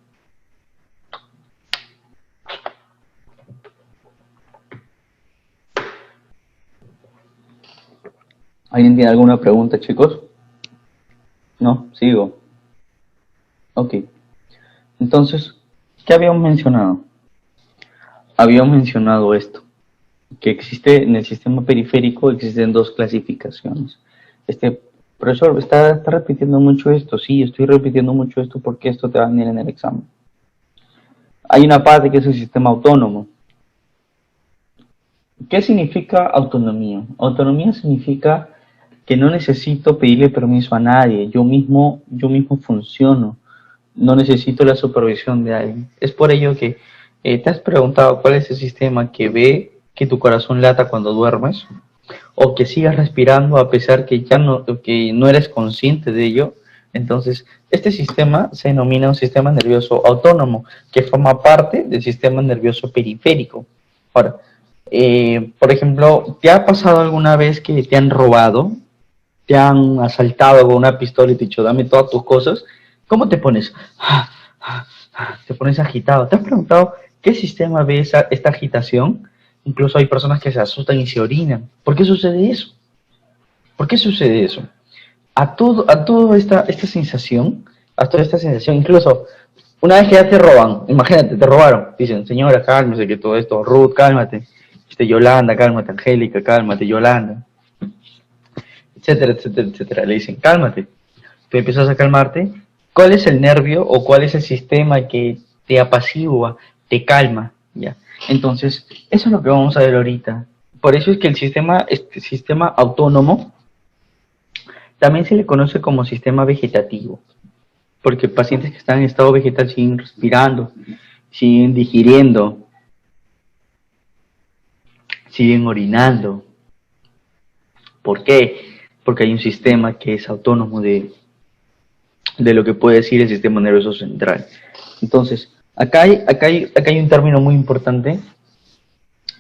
¿Alguien tiene alguna pregunta, chicos? ¿No? Sigo. Ok. Entonces, ¿qué habíamos mencionado? Habíamos mencionado esto, que existe en el sistema periférico, existen dos clasificaciones. Profesor, está repitiendo mucho esto. Sí, estoy repitiendo mucho esto porque esto te va a venir en el examen. Hay una parte que es el sistema autónomo. ¿Qué significa autonomía? Autonomía significa que no necesito pedirle permiso a nadie, yo mismo funciono, no necesito la supervisión de alguien. Es por ello que te has preguntado cuál es el sistema que ve que tu corazón lata cuando duermes, o que sigas respirando a pesar que no eres consciente de ello. Entonces, este sistema se denomina un sistema nervioso autónomo, que forma parte del sistema nervioso periférico. Ahora, por ejemplo, ¿te ha pasado alguna vez que te han robado, te han asaltado con una pistola y te han dicho, dame todas tus cosas? ¿Cómo te pones? Te pones agitado. ¿Te has preguntado qué sistema ve esta agitación? Incluso hay personas que se asustan y se orinan. ¿Por qué sucede eso? ¿Por qué sucede eso? A toda esta sensación, incluso una vez que ya te roban, imagínate, te robaron, dicen, señora, cálmese, que todo esto, Ruth, cálmate, Yolanda, cálmate, Angélica, cálmate, Yolanda, etcétera, etcétera, etcétera, le dicen, cálmate, tú empiezas a calmarte. ¿Cuál es el nervio o cuál es el sistema que te apacigua, te calma? ¿Ya? Entonces, eso es lo que vamos a ver ahorita. Por eso es que este sistema autónomo también se le conoce como sistema vegetativo, porque pacientes que están en estado vegetal siguen respirando, siguen digiriendo, siguen orinando. ¿Por qué? Porque hay un sistema que es autónomo de lo que puede decir el sistema nervioso central. Entonces, acá hay un término muy importante,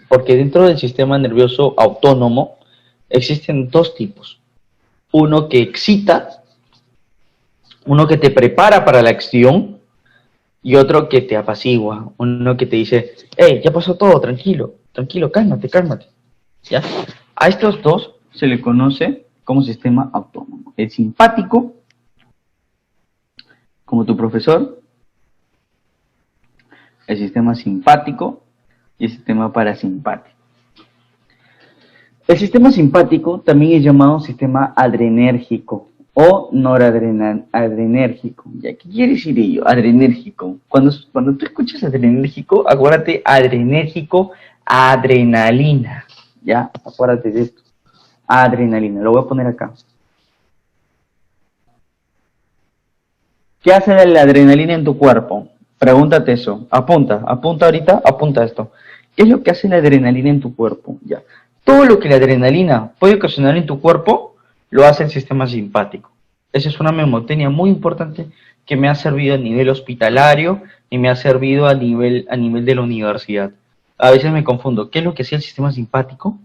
porque dentro del sistema nervioso autónomo existen dos tipos. Uno que excita, uno que te prepara para la acción, y otro que te apacigua, uno que te dice, hey, ya pasó todo, tranquilo, tranquilo, cálmate, cálmate. ¿Ya? A estos dos se le conoce como sistema autónomo. El simpático, como tu profesor, el sistema simpático y el sistema parasimpático. El sistema simpático también es llamado sistema adrenérgico o noradrenérgico. ¿Ya? ¿Qué quiere decir ello? Adrenérgico. Cuando tú escuchas adrenérgico, acuérdate adrenérgico, adrenalina. ¿Ya? Acuérdate de esto. Adrenalina. Lo voy a poner acá. ¿Qué hace la adrenalina en tu cuerpo? Pregúntate eso. Apunta ahorita, apunta esto. ¿Qué es lo que hace la adrenalina en tu cuerpo? Ya. Todo lo que la adrenalina puede ocasionar en tu cuerpo, lo hace el sistema simpático. Esa es una memotecnia muy importante que me ha servido a nivel hospitalario y me ha servido a nivel de la universidad. A veces me confundo. ¿Qué es lo que hacía el sistema simpático?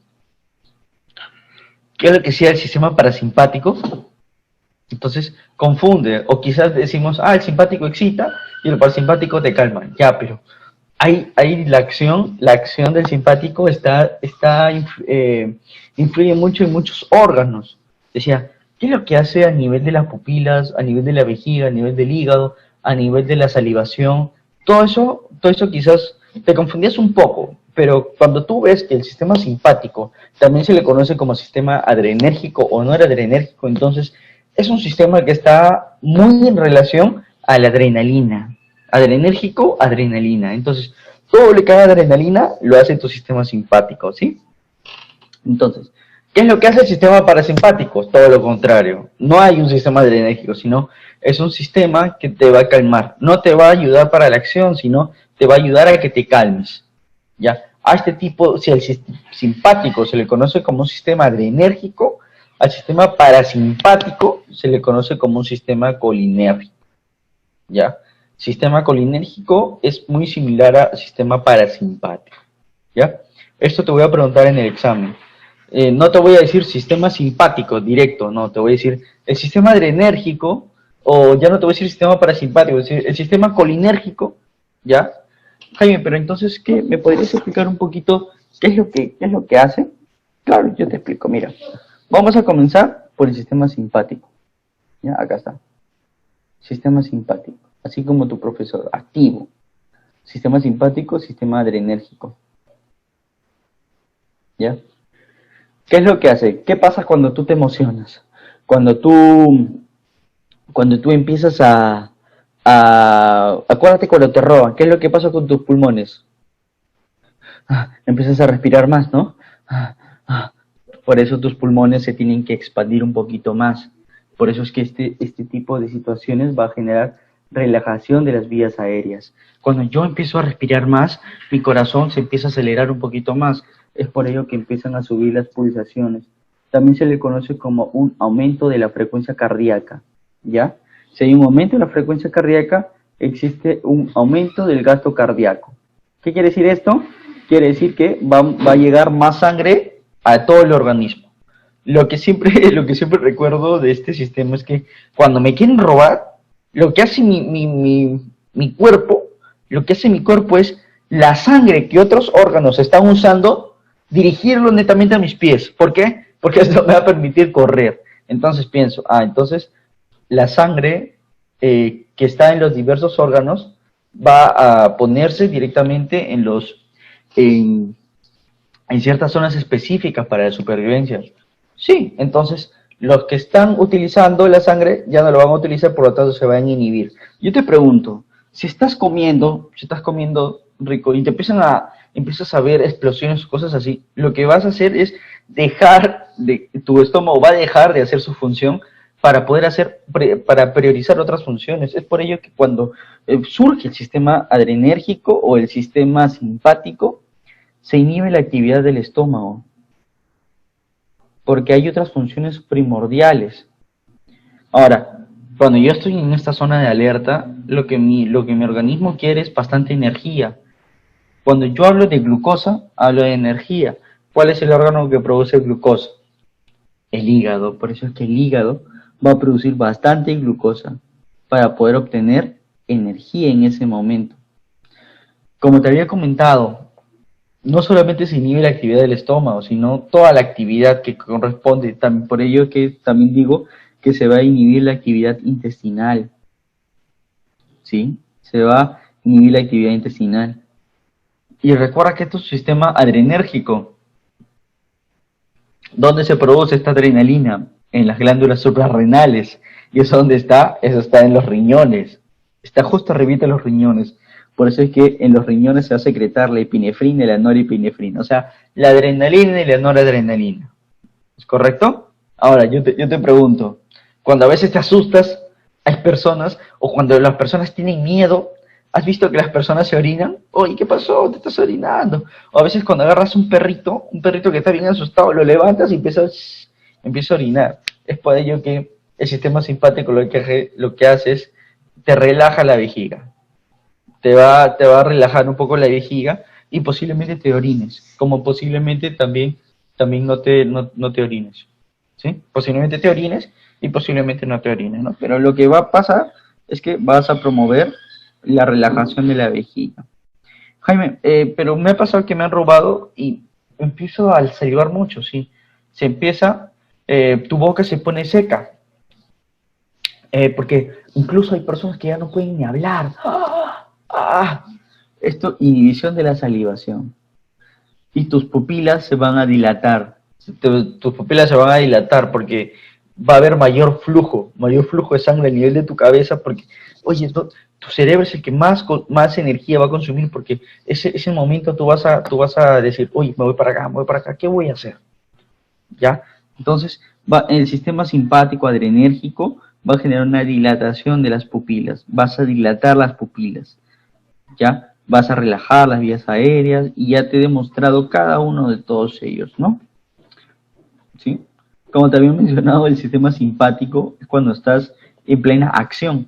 ¿Qué es lo que hacía el sistema parasimpático? Entonces confunde, o quizás decimos, el simpático excita y el parasimpático te calma. Ya, pero hay la acción del simpático influye mucho en muchos órganos. Decía, ¿qué es lo que hace a nivel de las pupilas, a nivel de la vejiga, a nivel del hígado, a nivel de la salivación? Todo eso quizás te confundías un poco, pero cuando tú ves que el sistema simpático también se le conoce como sistema adrenérgico o noradrenérgico, entonces es un sistema que está muy en relación a la adrenalina. Adrenérgico, adrenalina. Entonces, todo lo que haga adrenalina lo hace tu sistema simpático, ¿sí? Entonces, ¿qué es lo que hace el sistema parasimpático? Todo lo contrario. No hay un sistema adrenérgico, sino es un sistema que te va a calmar. No te va a ayudar para la acción, sino te va a ayudar a que te calmes. ¿Ya? A este tipo, si al simpático se le conoce como un sistema adrenérgico, al sistema parasimpático se le conoce como un sistema colinérgico. ¿Ya? Sistema colinérgico es muy similar al sistema parasimpático. ¿Ya? Esto te voy a preguntar en el examen. No te voy a decir sistema simpático directo, no, te voy a decir el sistema adrenérgico, o ya no te voy a decir sistema parasimpático, es decir, el sistema colinérgico, ¿ya? Jaime, pero entonces, ¿qué? ¿Me podrías explicar un poquito qué es lo que hace? Claro, yo te explico, mira. Vamos a comenzar por el sistema simpático. ¿Ya? Acá está. Sistema simpático. Así como tu profesor, activo. Sistema simpático, sistema adrenérgico. ¿Ya? ¿Qué es lo que hace? ¿Qué pasa cuando tú te emocionas? Cuando tú empiezas acuérdate cuando te roban, ¿qué es lo que pasa con tus pulmones? Empiezas a respirar más, ¿no? Por eso tus pulmones se tienen que expandir un poquito más. Por eso es que este tipo de situaciones va a generar relajación de las vías aéreas. Cuando yo empiezo a respirar más, mi corazón se empieza a acelerar un poquito más. Es por ello que empiezan a subir las pulsaciones. También se le conoce como un aumento de la frecuencia cardíaca, ¿ya? Si hay un aumento de la frecuencia cardíaca, existe un aumento del gasto cardíaco. ¿Qué quiere decir esto? Quiere decir que va a llegar más sangre a todo el organismo. Lo que siempre recuerdo de este sistema es que cuando me quieren robar, lo que hace mi cuerpo, lo que hace mi cuerpo es la sangre que otros órganos están usando, dirigirlo netamente a mis pies. ¿Por qué? Porque esto me va a permitir correr. Entonces pienso, entonces la sangre que está en los diversos órganos va a ponerse directamente en ciertas zonas específicas para la supervivencia. Sí, entonces los que están utilizando la sangre ya no lo van a utilizar, por lo tanto se van a inhibir. Yo te pregunto, si estás comiendo rico y te empiezas a ver explosiones o cosas así, lo que vas a hacer es tu estómago va a dejar de hacer su función para poder para priorizar otras funciones. Es por ello que cuando surge el sistema adrenérgico o el sistema simpático, se inhibe la actividad del estómago, porque hay otras funciones primordiales. Ahora, cuando yo estoy en esta zona de alerta, lo que mi organismo quiere es bastante energía. Cuando yo hablo de glucosa, hablo de energía. ¿Cuál es el órgano que produce glucosa? El hígado. Por eso es que el hígado va a producir bastante glucosa para poder obtener energía en ese momento. Como te había comentado, no solamente se inhibe la actividad del estómago, sino toda la actividad que corresponde. Por ello que también digo que se va a inhibir la actividad intestinal. ¿Sí? Se va a inhibir la actividad intestinal. Y recuerda que esto es un sistema adrenérgico. ¿Dónde se produce esta adrenalina? En las glándulas suprarrenales. ¿Y eso dónde está? Eso está en los riñones. Está justo arribita de los riñones. Por eso es que en los riñones se va a secretar la epinefrina y la norepinefrina. O sea, la adrenalina y la noradrenalina. ¿Es correcto? Ahora, yo te pregunto. Cuando a veces te asustas, hay personas, o cuando las personas tienen miedo, ¿has visto que las personas se orinan? Oye, ¿qué pasó? Te estás orinando. O a veces cuando agarras un perrito que está bien asustado, lo levantas y empieza a orinar. Es por ello que el sistema simpático lo que hace es, te relaja la vejiga. Te va a relajar un poco la vejiga y posiblemente te orines. Como posiblemente también no te orines. ¿Sí? Posiblemente te orines y posiblemente no te orines, ¿no? Pero lo que va a pasar es que vas a promover la relajación de la vejiga. Jaime, pero me ha pasado que me han robado y empiezo a salivar mucho, ¿sí? Tu boca se pone seca. Porque incluso hay personas que ya no pueden ni hablar. Esto, inhibición de la salivación. Y tus pupilas se van a dilatar. Tus pupilas se van a dilatar porque va a haber mayor flujo de sangre a nivel de tu cabeza, porque, oye, tu cerebro es el que más energía va a consumir, porque ese momento tú vas a decir, oye, me voy para acá, ¿qué voy a hacer? ¿Ya? Entonces, el sistema simpático adrenérgico va a generar una dilatación de las pupilas, vas a dilatar las pupilas, ¿ya? Vas a relajar las vías aéreas y ya te he demostrado cada uno de todos ellos, ¿no? ¿Sí? Como te había mencionado, el sistema simpático es cuando estás en plena acción.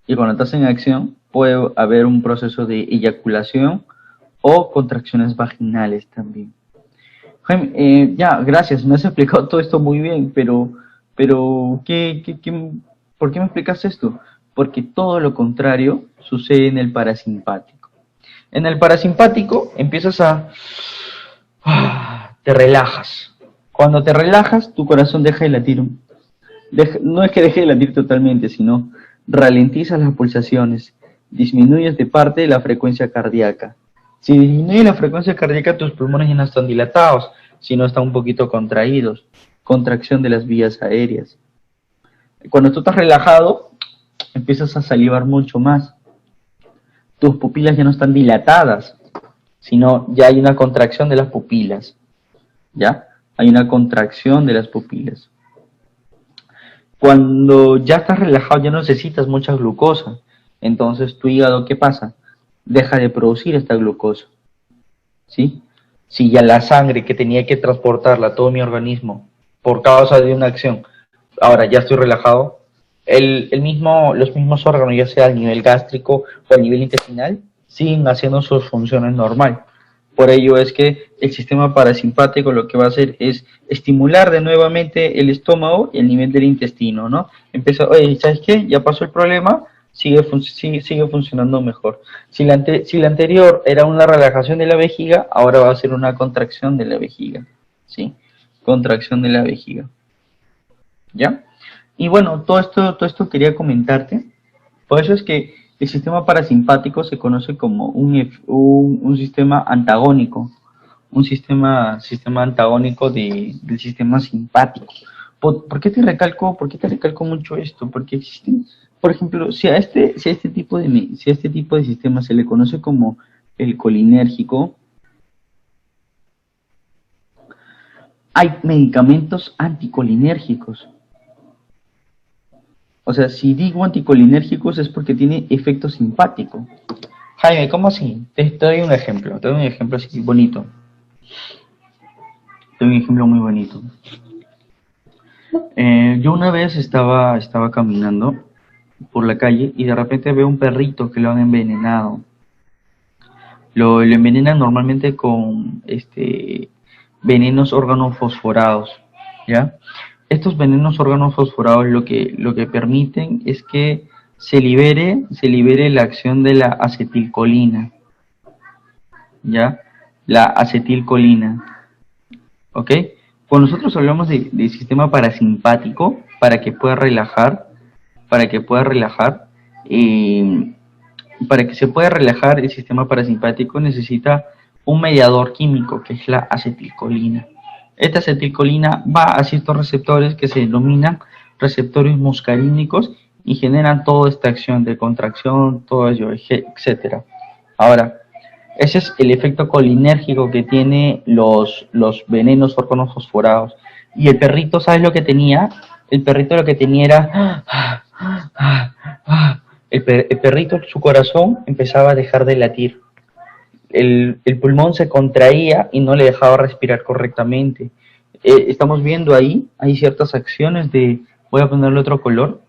Y cuando estás en acción puede haber un proceso de eyaculación o contracciones vaginales también. Jaime, ya, gracias, me has explicado todo esto muy bien, pero ¿por qué me explicas esto? Porque todo lo contrario sucede en el parasimpático. En el parasimpático empiezas te relajas. Cuando te relajas, tu corazón deja de latir. No es que deje de latir totalmente, sino ralentizas las pulsaciones, disminuyes de parte de la frecuencia cardíaca. Si disminuye la frecuencia cardíaca, tus pulmones ya no están dilatados, sino están un poquito contraídos. Contracción de las vías aéreas. Cuando tú estás relajado, empiezas a salivar mucho más. Tus pupilas ya no están dilatadas, sino ya hay una contracción de las pupilas. ¿Ya? hay una contracción de las pupilas. Cuando ya estás relajado, ya no necesitas mucha glucosa. Entonces tu hígado, ¿qué pasa? Deja de producir esta glucosa, ¿sí? Si ya la sangre que tenía que transportarla a todo mi organismo por causa de una acción, ahora ya estoy relajado, los mismos órganos, ya sea a nivel gástrico o a nivel intestinal, siguen haciendo sus funciones normal. Por ello es que el sistema parasimpático lo que va a hacer es estimular de nuevamente el estómago y el nivel del intestino, ¿no? Empieza, oye, ¿sabes qué? Ya pasó el problema, sigue funcionando mejor. Si la anterior era una relajación de la vejiga, ahora va a ser una contracción de la vejiga, ¿sí? Contracción de la vejiga, ¿ya? Y bueno, todo esto quería comentarte. Por eso es que el sistema parasimpático se conoce como un sistema antagónico, sistema antagónico del sistema simpático. Por qué te recalco mucho esto? Porque existen, por ejemplo, si a este tipo de sistema se le conoce como el colinérgico, hay medicamentos anticolinérgicos. O sea, si digo anticolinérgicos es porque tiene efecto simpático. Jaime, ¿cómo así? Te doy un ejemplo, te doy un ejemplo así bonito. Te doy un ejemplo muy bonito. Yo una vez estaba caminando por la calle y de repente veo un perrito que lo han envenenado. Lo envenenan normalmente con venenos organofosforados, ¿ya? Estos venenos organofosforados lo que permiten es que se libere la acción de la acetilcolina, ¿ya? La acetilcolina, ¿ok? Cuando nosotros hablamos de sistema parasimpático, para que pueda relajar, eh, para que se pueda relajar el sistema parasimpático necesita un mediador químico que es la acetilcolina. Esta acetilcolina va a ciertos receptores que se denominan receptores muscarínicos y generan toda esta acción de contracción, todo ello, etc. Ahora, ese es el efecto colinérgico que tiene los venenos organofosforados. Y el perrito, ¿sabes lo que tenía? El perrito lo que tenía era... El perrito, su corazón empezaba a dejar de latir. El pulmón se contraía y no le dejaba respirar correctamente. Estamos viendo ahí, hay ciertas acciones de... Voy a ponerle otro color.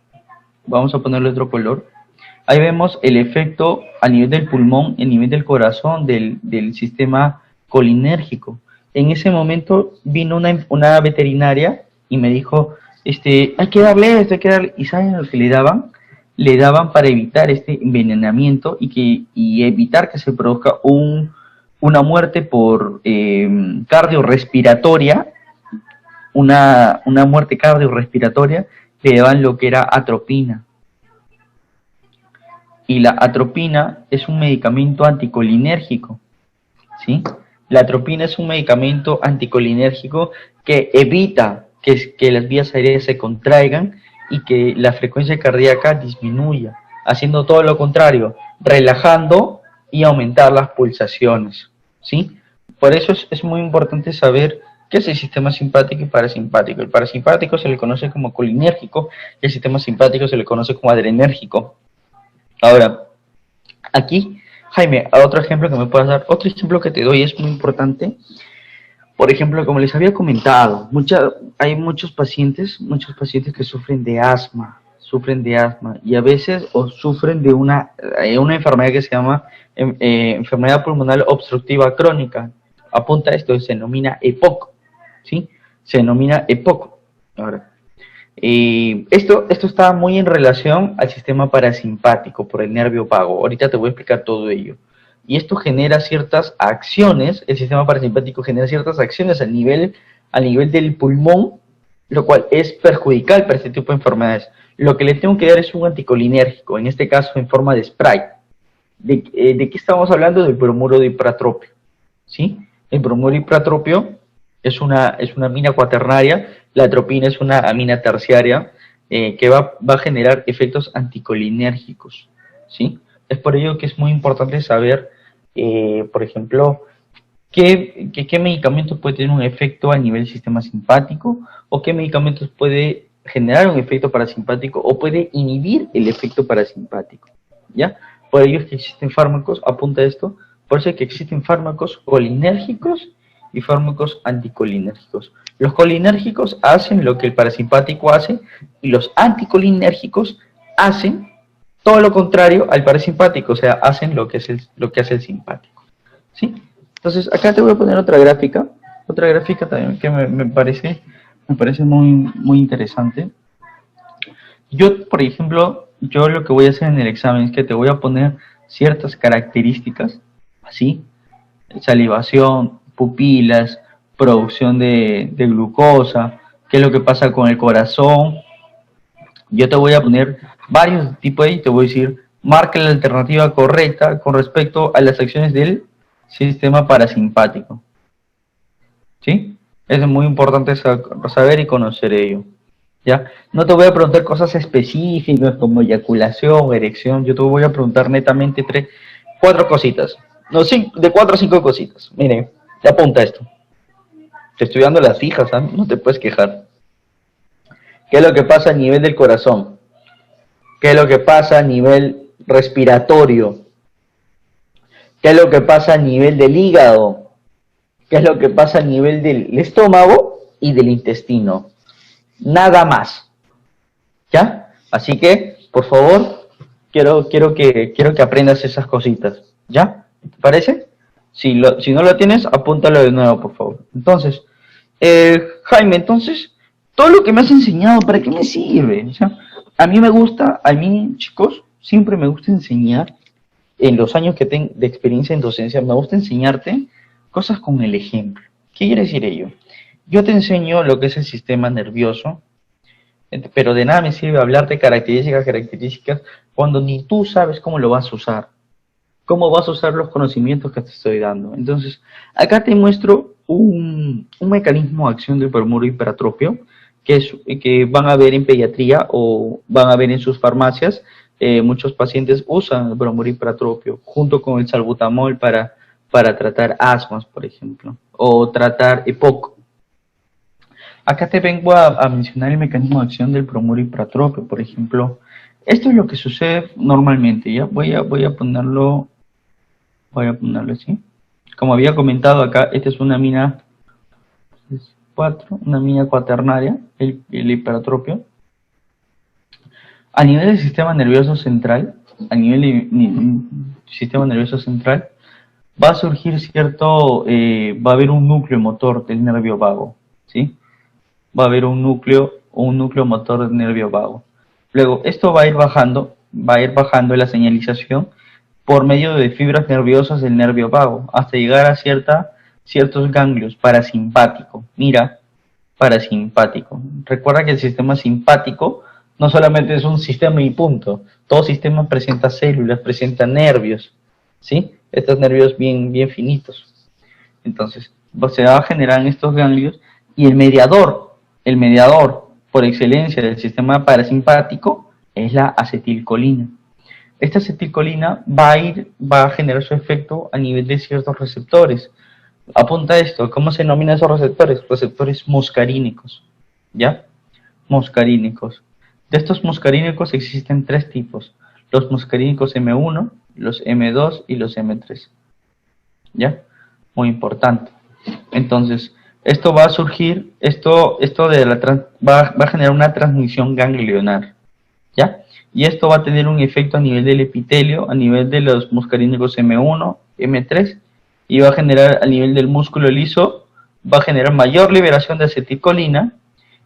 Vamos a ponerle otro color. Ahí vemos el efecto a nivel del pulmón, a nivel del corazón, del sistema colinérgico. En ese momento vino una veterinaria y me dijo, hay que darle esto, hay que darle... ¿Y saben lo que le daban? Le daban para evitar este envenenamiento y evitar que se produzca una muerte por cardiorrespiratoria, una muerte cardiorrespiratoria, le daban lo que era atropina. Y la atropina es un medicamento anticolinérgico, ¿sí? La atropina es un medicamento anticolinérgico que evita que las vías aéreas se contraigan y que la frecuencia cardíaca disminuya, haciendo todo lo contrario, relajando y aumentar las pulsaciones, ¿sí? Por eso es muy importante saber qué es el sistema simpático y parasimpático. El parasimpático se le conoce como colinérgico y el sistema simpático se le conoce como adrenérgico. Ahora, aquí, Jaime, otro ejemplo que me puedas dar, otro ejemplo que te doy es muy importante. Por ejemplo, como les había comentado, hay muchos pacientes que sufren de asma y a veces sufren de una enfermedad que se llama enfermedad pulmonar obstructiva crónica. Apunta esto, se denomina EPOC, ¿sí? Se denomina EPOC. Ahora, esto está muy en relación al sistema parasimpático por el nervio vago. Ahorita te voy a explicar todo ello. Y esto genera ciertas acciones, el sistema parasimpático genera ciertas acciones a nivel del pulmón, lo cual es perjudicial para este tipo de enfermedades. Lo que le tengo que dar es un anticolinérgico, en este caso en forma de spray. ¿De qué estamos hablando? Del bromuro de ipratropio, ¿sí? El bromuro de ipratropio es una amina cuaternaria, la atropina es una amina terciaria que va a generar efectos anticolinérgicos, ¿sí? Es por ello que es muy importante saber, por ejemplo, ¿Qué medicamentos puede tener un efecto a nivel sistema simpático? ¿O qué medicamentos puede generar un efecto parasimpático o puede inhibir el efecto parasimpático? ¿Ya? Por ello es que existen fármacos, apunta esto, por eso es que existen fármacos colinérgicos y fármacos anticolinérgicos. Los colinérgicos hacen lo que el parasimpático hace y los anticolinérgicos hacen todo lo contrario al parasimpático, o sea, hacen lo que hace el simpático. ¿Sí? Entonces, acá te voy a poner otra gráfica también que me parece muy interesante. Yo, por ejemplo, yo lo que voy a hacer en el examen es que te voy a poner ciertas características, así, salivación, pupilas, producción de glucosa, qué es lo que pasa con el corazón. Yo te voy a poner varios tipos y te voy a decir, marca la alternativa correcta con respecto a las acciones del sistema parasimpático. ¿Sí? Es muy importante saber y conocer ello. ¿Ya? No te voy a preguntar cosas específicas como eyaculación, erección. Yo te voy a preguntar netamente 4 cositas. No, de 4 a 5 cositas. Miren, te apunta esto. Te estoy dando las fijas, ¿eh? No te puedes quejar. ¿Qué es lo que pasa a nivel del corazón? ¿Qué es lo que pasa a nivel respiratorio? ¿Qué es lo que pasa a nivel del hígado? ¿Qué es lo que pasa a nivel del estómago y del intestino? Nada más. ¿Ya? Así que, por favor, quiero que aprendas esas cositas. ¿Ya? ¿Te parece? Si no lo tienes, apúntalo de nuevo, por favor. Entonces, Jaime, entonces, todo lo que me has enseñado, ¿para qué me sirve? O sea, a mí, chicos, siempre me gusta enseñar, en los años que tengo de experiencia en docencia, me gusta enseñarte cosas con el ejemplo. ¿Qué quiere decir ello? Yo te enseño lo que es el sistema nervioso, pero de nada me sirve hablarte de características, cuando ni tú sabes cómo lo vas a usar. Cómo vas a usar los conocimientos que te estoy dando. Entonces, acá te muestro un mecanismo de acción del bromuro hipertrópico que van a ver en pediatría o van a ver en sus farmacias. Muchos pacientes usan el bromuro hipertrópico junto con el salbutamol para tratar asmas, por ejemplo, o tratar EPOC. Acá te vengo a mencionar el mecanismo de acción del bromuro hipertrópico, por ejemplo. Esto es lo que sucede normalmente, ¿ya? Voy a ponerlo así. Como había comentado acá, esta es una mina 4, una mina cuaternaria, el hipertropio. A nivel del sistema nervioso central, va a surgir va a haber un núcleo motor del nervio vago, ¿sí? Va a haber un núcleo motor del nervio vago. Luego, esto va a ir bajando la señalización por medio de fibras nerviosas del nervio vago, hasta llegar a ciertos ganglios parasimpático. Mira, parasimpático. Recuerda que el sistema simpático no solamente es un sistema y punto. Todo sistema presenta células, presenta nervios, ¿sí? Estos nervios bien finitos. Entonces, se va a generar en estos ganglios y el mediador por excelencia del sistema parasimpático es la acetilcolina. Esta acetilcolina va a generar su efecto a nivel de ciertos receptores. Apunta esto, ¿cómo se denominan esos receptores? Receptores muscarínicos, ¿ya? Muscarínicos. De estos muscarínicos existen 3 tipos, los muscarínicos M1, los M2 y los M3, ¿ya? Muy importante. Entonces, esto va a surgir, va a generar una transmisión ganglionar, ¿ya? Y esto va a tener un efecto a nivel del epitelio, a nivel de los muscarínicos M1, M3, y va a generar a nivel del músculo liso, va a generar mayor liberación de acetilcolina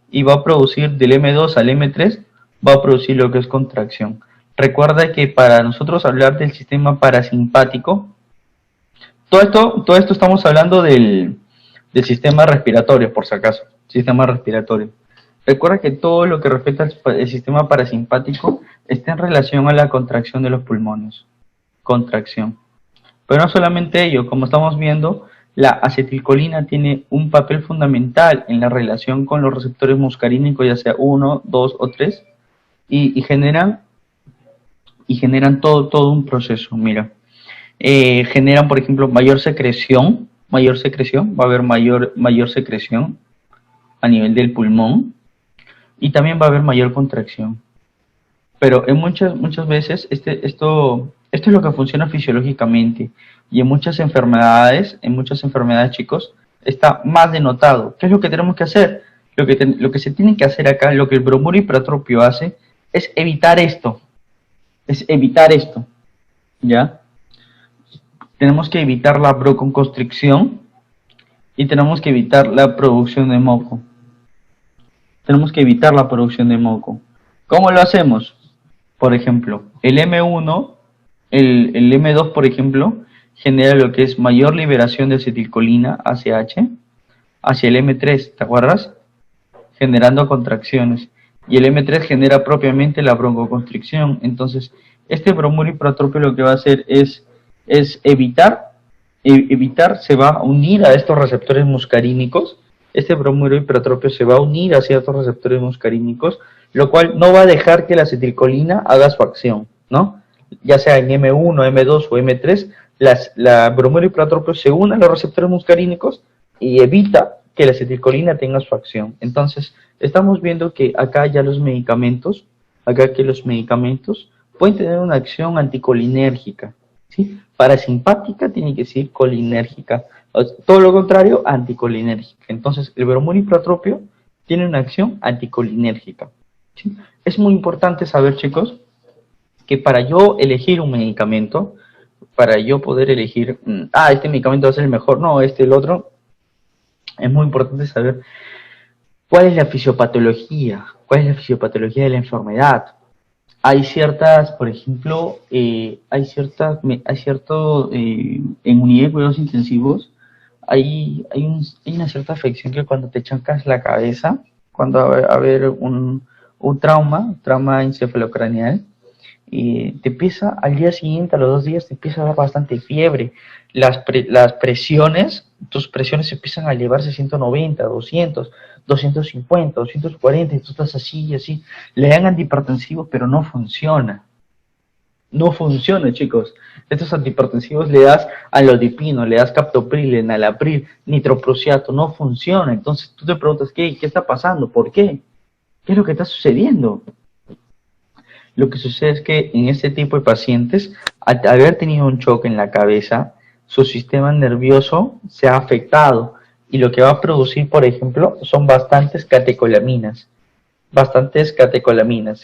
y va a producir del M2 al M3, va a producir lo que es contracción. Recuerda que para nosotros hablar del sistema parasimpático, todo esto estamos hablando del sistema respiratorio, por si acaso, sistema respiratorio. Recuerda que todo lo que respecta al sistema parasimpático está en relación a la contracción de los pulmones. Contracción. Pero no solamente ello, como estamos viendo, la acetilcolina tiene un papel fundamental en la relación con los receptores muscarínicos, ya sea 1, 2 o 3, y generan todo un proceso. Mira, generan, por ejemplo, mayor secreción mayor secreción, va a haber mayor secreción a nivel del pulmón y también va a haber mayor contracción. Pero en muchas veces esto es lo que funciona fisiológicamente y en muchas enfermedades, chicos, está más denotado. ¿Qué es lo que tenemos que hacer? Lo que se tiene que hacer acá, lo que el bromuro hipertrópico hace, es evitar esto. ¿Ya? Tenemos que evitar la broncoconstricción y tenemos que evitar la producción de moco. ¿Cómo lo hacemos? Por ejemplo, el M1, el M2, por ejemplo, genera lo que es mayor liberación de acetilcolina, ACH, hacia el M3, ¿te acuerdas? Generando contracciones. Y el M3 genera propiamente la broncoconstricción. Entonces, este bromuro hipertrópico lo que va a hacer es evitar, se va a unir a estos receptores muscarínicos. Este bromuro hipertrópico se va a unir a ciertos receptores muscarínicos, lo cual no va a dejar que la acetilcolina haga su acción, ¿no? Ya sea en M1, M2 o M3, la bromuro hipertrópico se une a los receptores muscarínicos y evita que la acetilcolina tenga su acción. Entonces, estamos viendo que acá ya los medicamentos pueden tener una acción anticolinérgica, ¿sí? Parasimpática tiene que ser colinérgica. Todo lo contrario, anticolinérgica. Entonces, el bromuro hipertrópico tiene una acción anticolinérgica, ¿sí? Es muy importante saber, chicos, que para yo elegir un medicamento, para yo poder elegir, este medicamento va a ser el mejor, no, el otro, es muy importante saber cuál es la fisiopatología de la enfermedad. Hay ciertas, por ejemplo, en unidad de cuidados intensivos, hay una cierta afección que cuando te chancas la cabeza, cuando va a haber un trauma encefalocraneal, te empieza al día siguiente, a los 2 días, te empieza a dar bastante fiebre. Las presiones, tus presiones empiezan a elevarse a 190, 200, 250, 240, y tú estás así y así. Le dan antihipertensivos, pero no funciona. No funciona, chicos. Estos antihipertensivos le das alodipino, le das captopril, enalapril, nitroprusiato, no funciona. Entonces tú te preguntas, ¿qué está pasando? ¿Por qué? ¿Qué es lo que está sucediendo? Lo que sucede es que en este tipo de pacientes, al haber tenido un choque en la cabeza, su sistema nervioso se ha afectado y lo que va a producir, por ejemplo, son bastantes catecolaminas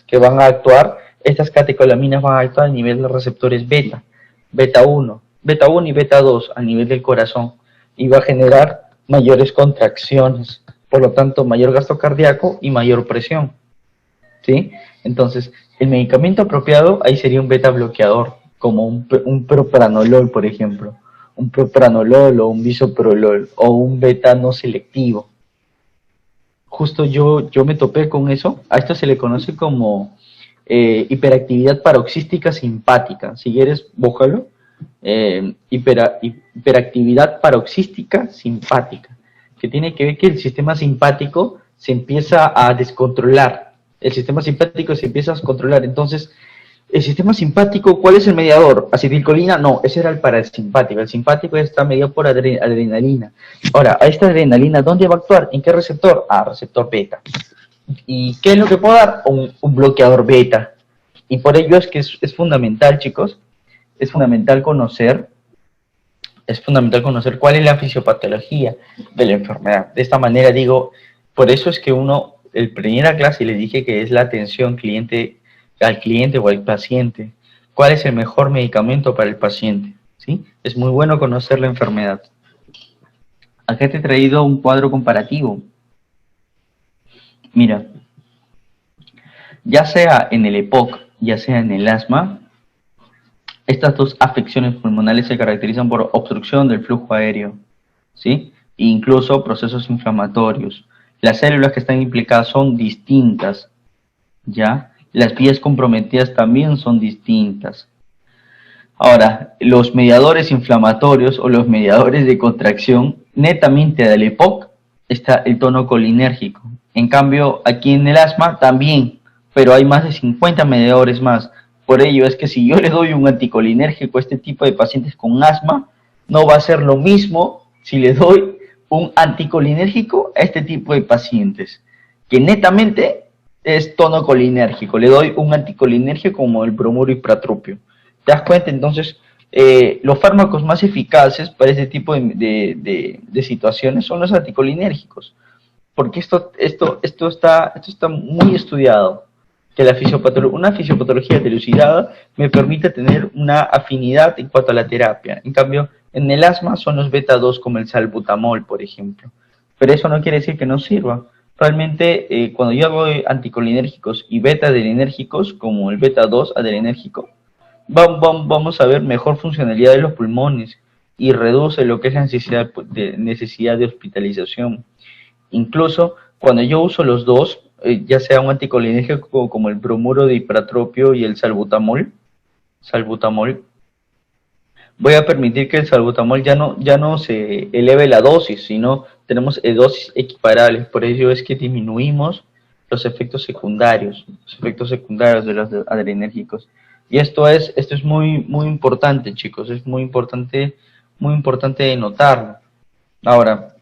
que van a actuar. Estas catecolaminas van a actuar a nivel de receptores beta 1 y beta 2 a nivel del corazón y va a generar mayores contracciones, por lo tanto mayor gasto cardíaco y mayor presión, ¿sí? Entonces, el medicamento apropiado ahí sería un beta bloqueador, como un propranolol, por ejemplo, un propranolol o un bisoprolol o un beta no selectivo. Justo yo me topé con eso. A esto se le conoce como hiperactividad paroxística simpática. Si quieres, búscalo. Hiperactividad paroxística simpática, que tiene que ver que el sistema simpático se empieza a descontrolar. Entonces, el sistema simpático, ¿cuál es el mediador? ¿Acetilcolina? No, ese era el parasimpático. El simpático está mediado por adrenalina. Ahora, a esta adrenalina, ¿dónde va a actuar? ¿En qué receptor? Receptor beta. ¿Y qué es lo que puedo dar? Un bloqueador beta. Y por ello es que es fundamental, chicos, es fundamental conocer cuál es la fisiopatología de la enfermedad. De esta manera digo, por eso es que el primera clase le dije que es la atención al cliente o al paciente. ¿Cuál es el mejor medicamento para el paciente? ¿Sí? Es muy bueno conocer la enfermedad. Acá te he traído un cuadro comparativo. Mira, ya sea en el EPOC, ya sea en el asma, estas dos afecciones pulmonales se caracterizan por obstrucción del flujo aéreo, ¿sí? E incluso procesos inflamatorios. Las células que están implicadas son distintas, ¿ya? Las vías comprometidas también son distintas. Ahora, los mediadores inflamatorios o los mediadores de contracción, netamente del EPOC, está el tono colinérgico. En cambio, aquí en el asma también, pero hay más de 50 mediadores más. Por ello es que si yo le doy un anticolinérgico a este tipo de pacientes con asma, no va a ser lo mismo si le doy un anticolinérgico a este tipo de pacientes, que netamente es tono colinérgico. Le doy un anticolinérgico como el bromuro y pratropio. ¿Te das cuenta? Entonces, los fármacos más eficaces para este tipo de situaciones son los anticolinérgicos, porque esto está muy estudiado, que una fisiopatología dilucidada me permite tener una afinidad en cuanto a la terapia. En cambio, en el asma son los beta 2 como el salbutamol, por ejemplo. Pero eso no quiere decir que no sirva. Realmente, cuando yo hago anticolinérgicos y beta-aderenérgicos, como el beta 2 aderenérgico, vamos a ver mejor funcionalidad de los pulmones y reduce lo que es la necesidad de hospitalización. Incluso cuando yo uso los dos, ya sea un anticolinérgico como el bromuro de ipratropio y el salbutamol, voy a permitir que el salbutamol ya no se eleve la dosis, sino tenemos dosis equiparables. Por ello es que disminuimos los efectos secundarios de los adrenérgicos. Y esto es muy, muy importante, chicos, es muy importante de notarlo. Ahora,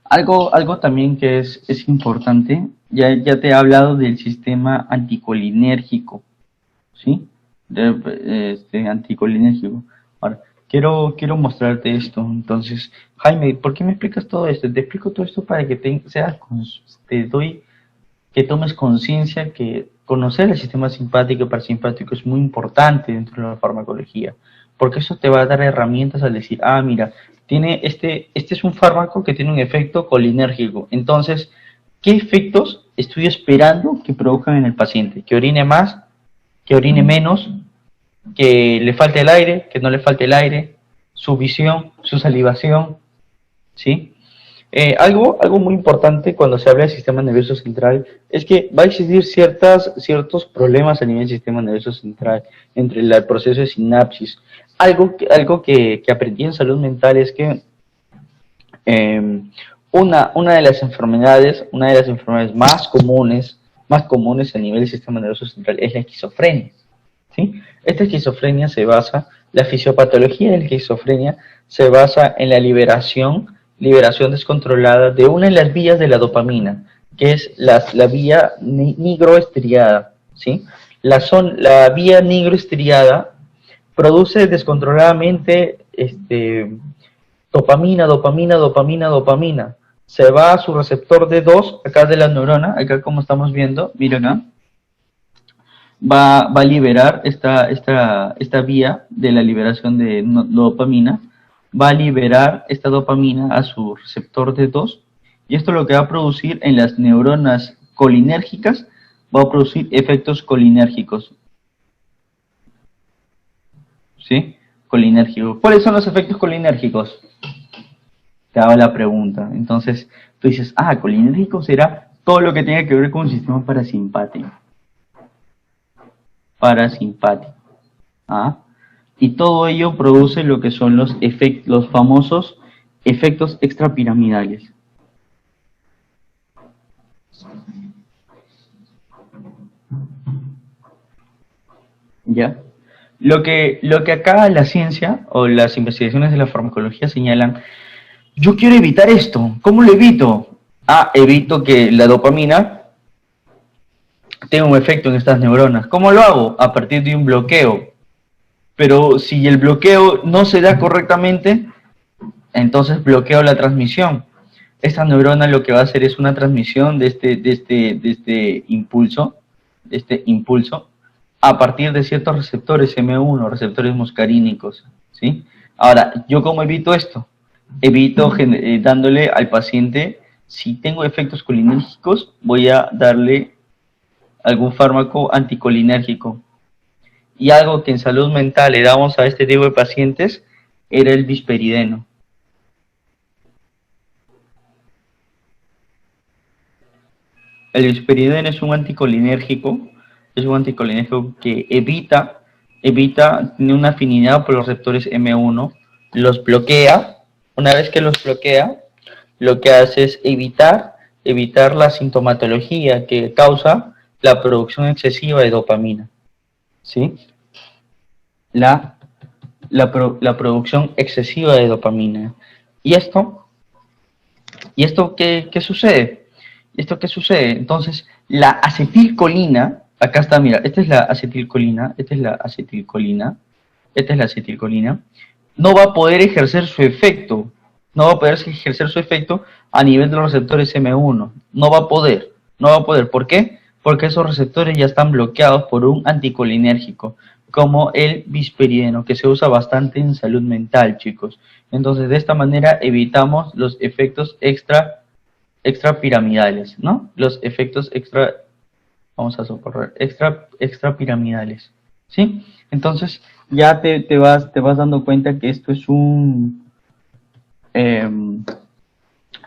algo también que es importante, ya te he hablado del sistema anticolinérgico, ¿sí? Anticolinérgico. Ahora, quiero mostrarte esto. Entonces, Jaime, ¿por qué me explicas todo esto? Te explico todo esto para que que tomes conciencia que conocer el sistema simpático y parasimpático es muy importante dentro de la farmacología, porque eso te va a dar herramientas al decir, mira, este es un fármaco que tiene un efecto colinérgico. Entonces, ¿qué efectos estoy esperando que produzcan en el paciente? ¿Que orine más? ¿Que orine menos? ¿Que le falte el aire? ¿Que no le falte el aire? ¿Su visión? ¿Su salivación? ¿Sí? Algo muy importante cuando se habla del sistema nervioso central es que va a existir ciertos problemas a nivel del sistema nervioso central entre el proceso de sinapsis. Algo que aprendí en salud mental es que una de las enfermedades más comunes a nivel del sistema nervioso central es la esquizofrenia, ¿sí? La fisiopatología de la esquizofrenia se basa en la liberación descontrolada de una de las vías de la dopamina, que es la vía nigroestriada, ¿sí? La vía nigroestriada produce descontroladamente dopamina. Se va a su receptor D2, acá de la neurona, acá como estamos viendo, miren acá, va a liberar esta vía de la liberación de dopamina, va a liberar esta dopamina a su receptor D2, y esto lo que va a producir en las neuronas colinérgicas, va a producir efectos colinérgicos. ¿Sí? Colinérgicos. ¿Cuáles son los efectos colinérgicos? Te hago la pregunta. Entonces, tú dices, colinérgico será todo lo que tenga que ver con el sistema parasimpático. Y todo ello produce lo que son los famosos efectos extrapiramidales. ¿Ya? Lo que acá la ciencia o las investigaciones de la farmacología señalan, yo quiero evitar esto. ¿Cómo lo evito? Evito que la dopamina tenga un efecto en estas neuronas. ¿Cómo lo hago? A partir de un bloqueo. Pero si el bloqueo no se da correctamente, entonces bloqueo la transmisión. Esta neurona lo que va a hacer es una transmisión de este impulso a partir de ciertos receptores M1, receptores muscarínicos, ¿sí? Ahora, ¿yo cómo evito esto? Evito dándole al paciente, si tengo efectos colinérgicos, voy a darle algún fármaco anticolinérgico. Y algo que en salud mental le damos a este tipo de pacientes era el bisperideno. El bisperideno es un anticolinérgico que evita, tiene una afinidad por los receptores M1, los bloquea. Una vez que los bloquea, lo que hace es evitar la sintomatología que causa la producción excesiva de dopamina, ¿sí? La producción excesiva de dopamina. ¿Y esto? ¿Y esto qué sucede? ¿Esto qué sucede? Entonces, la acetilcolina, acá está, mira, esta es la acetilcolina, esta es la acetilcolina, esta es la acetilcolina, no va a poder ejercer su efecto, no va a poder ejercer su efecto a nivel de los receptores M1, no va a poder, ¿por qué? Porque esos receptores ya están bloqueados por un anticolinérgico, como el bisperideno, que se usa bastante en salud mental, chicos. Entonces, de esta manera evitamos los efectos extrapiramidales, ¿no? Los efectos vamos a socorrer, extrapiramidales, ¿sí? Entonces, ya te vas dando cuenta que esto es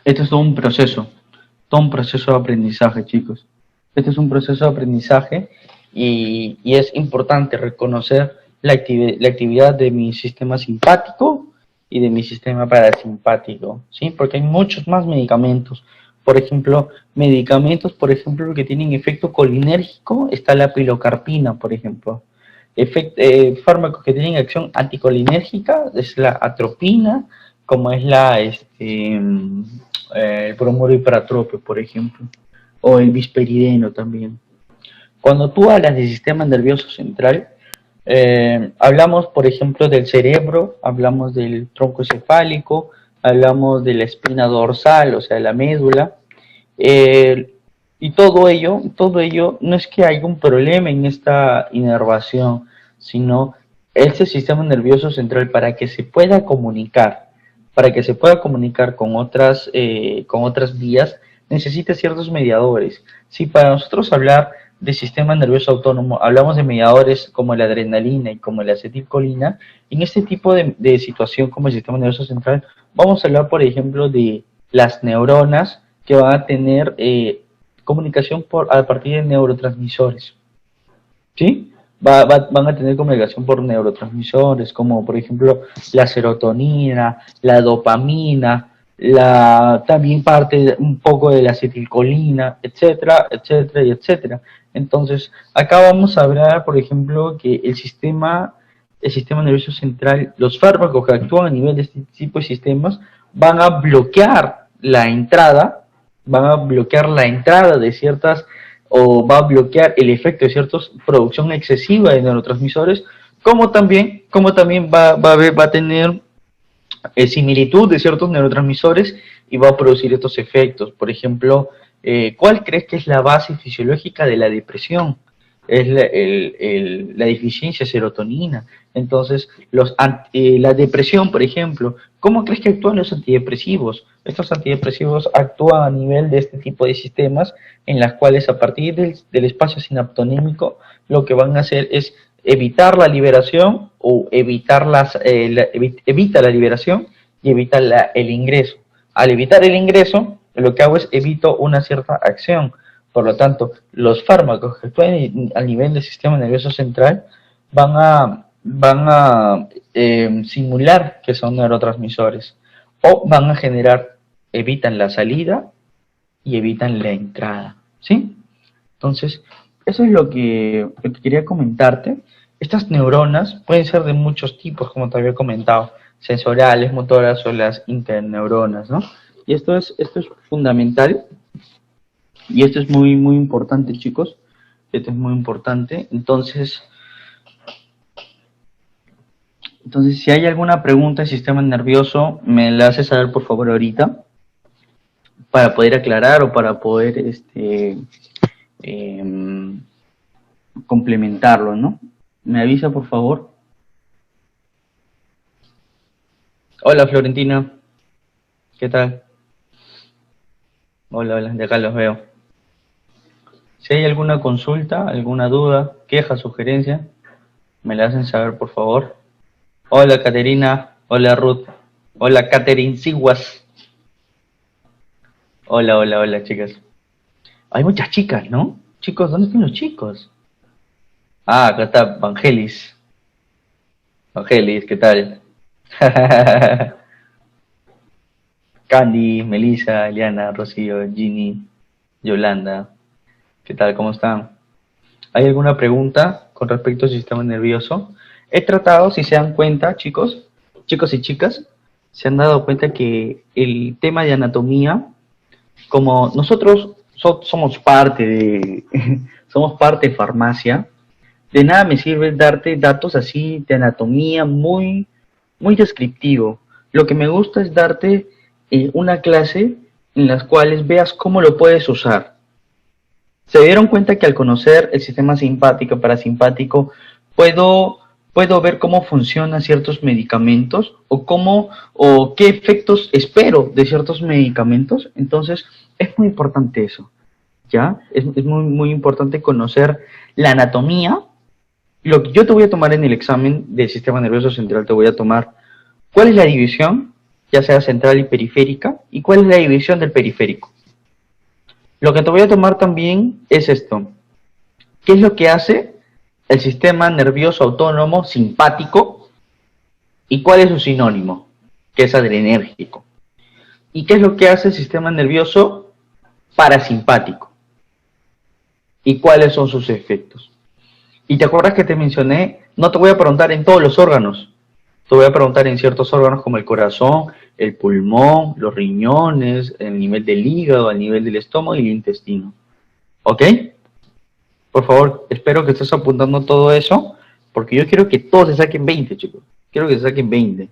esto es todo un proceso de aprendizaje, chicos. Este es un proceso de aprendizaje y es importante reconocer la actividad de mi sistema simpático y de mi sistema parasimpático, ¿sí? Porque hay muchos más medicamentos. Por ejemplo, medicamentos, por ejemplo, que tienen efecto colinérgico, está la pilocarpina, por ejemplo. Fármacos que tienen acción anticolinérgica es la atropina, como es el bromuro hiperatropio, por ejemplo, o el bisperideno también. Cuando tú hablas del sistema nervioso central, hablamos, por ejemplo, del cerebro, hablamos del tronco encefálico, hablamos de la espina dorsal, o sea, la médula, y todo ello no es que haya un problema en esta inervación, sino este sistema nervioso central para que se pueda comunicar, con otras vías, necesita ciertos mediadores. Si para nosotros hablar de sistema nervioso autónomo hablamos de mediadores como la adrenalina y como la acetilcolina, en este tipo de situación como el sistema nervioso central, vamos a hablar, por ejemplo, de las neuronas que van a tener comunicación a partir de neurotransmisores, ¿sí? Van a tener comunicación por neurotransmisores, como por ejemplo la serotonina, la dopamina, también parte un poco de la acetilcolina, etcétera, etcétera y etcétera. Entonces, acá vamos a hablar, por ejemplo, que el sistema nervioso central, los fármacos que actúan a nivel de este tipo de sistemas van a bloquear la entrada, de ciertas, o va a bloquear el efecto de cierta producción excesiva de neurotransmisores, como también va a tener similitud de ciertos neurotransmisores y va a producir estos efectos. Por ejemplo, ¿cuál crees que es la base fisiológica de la depresión? Es la deficiencia de serotonina. Entonces, la depresión, por ejemplo, ¿cómo crees que actúan los antidepresivos? Estos antidepresivos actúan a nivel de este tipo de sistemas en las cuales a partir del espacio sinaptonémico lo que van a hacer es evitar la liberación o evita la liberación y evita el ingreso. Al evitar el ingreso, lo que hago es evito una cierta acción. Por lo tanto, los fármacos que actúan a nivel del sistema nervioso central van a simular que son neurotransmisores o van a evitan la salida y evitan la entrada, ¿sí? Entonces, eso es lo que quería comentarte. Estas neuronas pueden ser de muchos tipos, como te había comentado, sensoriales, motoras o las interneuronas, ¿no? Y esto es fundamental y esto es muy, muy importante, chicos. Esto es muy importante. Entonces, si hay alguna pregunta del sistema nervioso, me la haces saber por favor ahorita, para poder aclarar o para poder complementarlo, ¿no? Me avisa por favor. Hola Florentina, ¿qué tal? Hola, de acá los veo. Si hay alguna consulta, alguna duda, queja, sugerencia, me la hacen saber por favor. Hola Caterina, hola Ruth, hola Catherine Siguas. Hola chicas. Hay muchas chicas, ¿no? Chicos, ¿dónde están los chicos? Ah, acá está Vangelis. Vangelis, ¿qué tal? Candy, Melissa, Eliana, Rocío, Ginny, Yolanda. ¿Qué tal? ¿Cómo están? ¿Hay alguna pregunta con respecto al sistema nervioso? He tratado, si se dan cuenta, chicos y chicas, se han dado cuenta que el tema de anatomía, como nosotros somos parte de somos parte de farmacia, de nada me sirve darte datos así de anatomía muy descriptivo. Lo que me gusta es darte una clase en las cuales veas cómo lo puedes usar. Se dieron cuenta que al conocer el sistema simpático, parasimpático, puedo ver cómo funcionan ciertos medicamentos o qué efectos espero de ciertos medicamentos. Entonces, es muy importante eso, ¿ya? Es muy importante conocer la anatomía. Lo que yo te voy a tomar en el examen del sistema nervioso central, te voy a tomar cuál es la división, ya sea central y periférica, y cuál es la división del periférico. Lo que te voy a tomar también es esto. ¿Qué es lo que hace el sistema nervioso autónomo simpático y cuál es su sinónimo? Que es adrenérgico. ¿Y qué es lo que hace el sistema nervioso parasimpático? ¿Y cuáles son sus efectos? Y te acuerdas que te mencioné, no te voy a preguntar en todos los órganos, te voy a preguntar en ciertos órganos como el corazón, el pulmón, los riñones, el nivel del hígado, el nivel del estómago y el intestino. ¿Ok? Por favor, espero que estés apuntando todo eso, porque yo quiero que todos se saquen 20, chicos. Quiero que se saquen 20.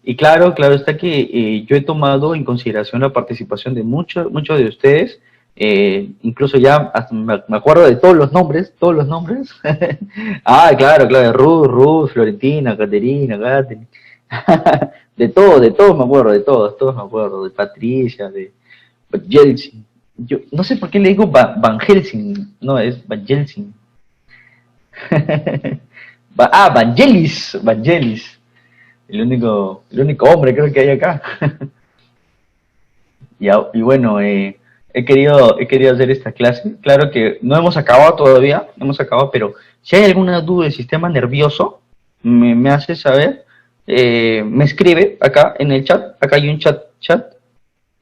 Y claro está que yo he tomado en consideración la participación de muchos de ustedes. Incluso ya hasta me acuerdo de todos los nombres. Ah, claro, Ruth, Florentina, Caterina, Katherine. de todos me acuerdo, de todos me acuerdo, de Patricia, de Jelsin. Yo no sé por qué le digo Van Helsing, no, es Van Helsing. Vangelis, el único hombre creo que hay acá. y bueno, he querido hacer esta clase. Claro que no hemos acabado todavía, pero si hay alguna duda del sistema nervioso, me hace saber, me escribe acá en el chat, acá hay un chat,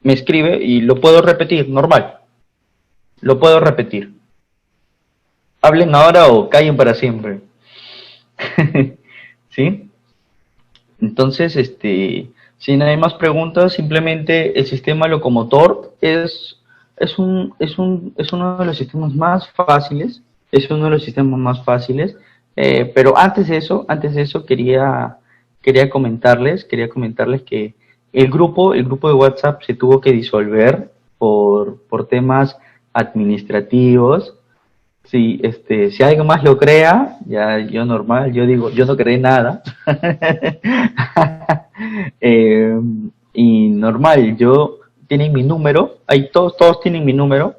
me escribe y lo puedo repetir, normal. Lo puedo repetir. Hablen ahora o callen para siempre. ¿Sí? Entonces, si no hay más preguntas, simplemente el sistema locomotor es uno de los sistemas más fáciles, pero antes de eso quería comentarles que el grupo de WhatsApp se tuvo que disolver por temas administrativos. Sí, si alguien más lo crea, ya yo normal, yo digo, yo no creé nada. Y normal, tienen mi número, ahí todos tienen mi número,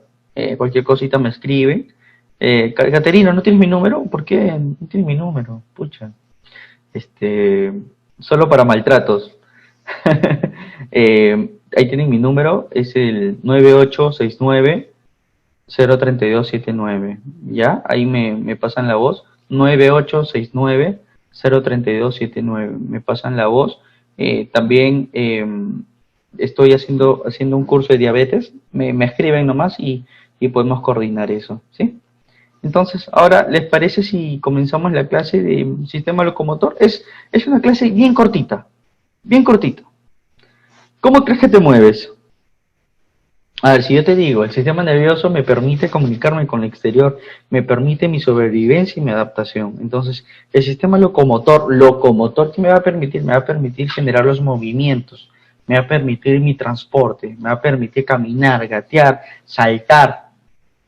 cualquier cosita me escriben. Caterina, ¿no tienes mi número? ¿Por qué no tienes mi número? Pucha. Solo para maltratos. Ahí tienen mi número, es el 9869-03279, ¿ya? Ahí me pasan la voz, 9869-03279, me pasan la voz. También estoy haciendo un curso de diabetes, me escriben nomás y podemos coordinar eso, ¿sí? Entonces, ahora, ¿les parece si comenzamos la clase de sistema locomotor? Es una clase bien cortita, bien cortita. ¿Cómo crees que te mueves? A ver, si yo te digo, el sistema nervioso me permite comunicarme con el exterior, me permite mi sobrevivencia y mi adaptación. Entonces, el sistema locomotor, ¿qué me va a permitir? Me va a permitir generar los movimientos, me va a permitir mi transporte, me va a permitir caminar, gatear, saltar,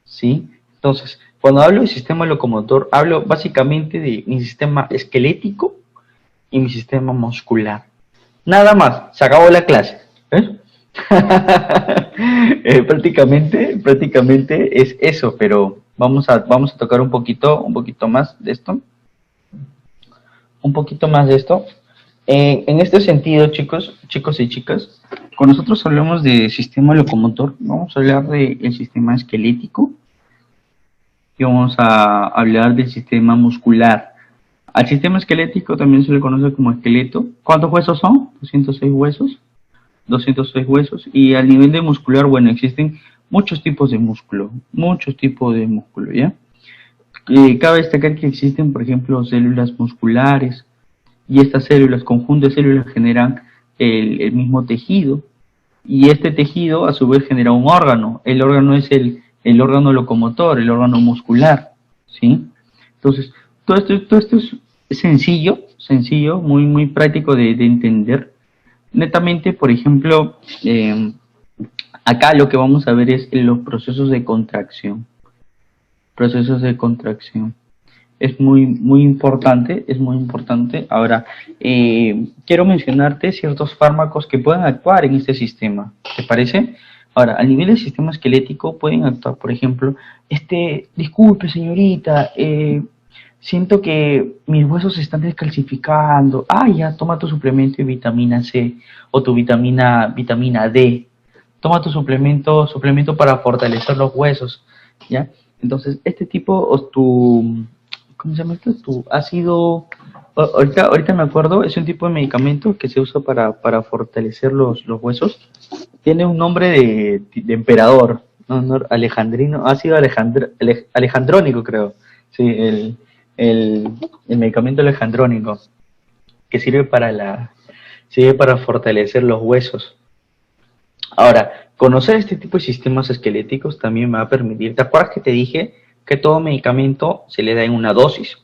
¿sí? Entonces, cuando hablo de sistema locomotor, hablo básicamente de mi sistema esquelético y mi sistema muscular. Nada más, se acabó la clase. Prácticamente es eso, pero vamos a tocar un poquito más de esto. En este sentido, chicos y chicas, cuando nosotros hablamos de sistema locomotor, vamos a hablar del sistema esquelético y vamos a hablar del sistema muscular. Al sistema esquelético también se le conoce como esqueleto. ¿Cuántos huesos son? 206 huesos. Y al nivel de muscular, bueno, existen muchos tipos de músculo, ¿ya? Cabe destacar que existen, por ejemplo, células musculares, y estas células, conjunto de células, generan el mismo tejido, y este tejido a su vez genera un órgano. El órgano es el órgano locomotor, el órgano muscular, ¿sí? Entonces, todo esto es sencillo, muy práctico de entender. Netamente, por ejemplo, acá lo que vamos a ver es los procesos de contracción. Procesos de contracción. Es muy importante, es muy importante. Ahora, quiero mencionarte ciertos fármacos que pueden actuar en este sistema, ¿te parece? Ahora, a nivel del sistema esquelético pueden actuar, por ejemplo, disculpe señorita, siento que mis huesos se están descalcificando. Ah, ya, toma tu suplemento de vitamina C o tu vitamina D. Toma tu suplemento para fortalecer los huesos, ¿ya? Entonces, este tipo, o tu, ¿cómo se llama esto? Tu ácido, ahorita me acuerdo, es un tipo de medicamento que se usa para fortalecer los huesos. Tiene un nombre de emperador, ¿no? Alejandrino, ácido alejandrónico, creo. Sí, el, el medicamento alejandrónico, que sirve para fortalecer los huesos. Ahora, conocer este tipo de sistemas esqueléticos también me va a permitir. ¿Te acuerdas que te dije que todo medicamento se le da en una dosis?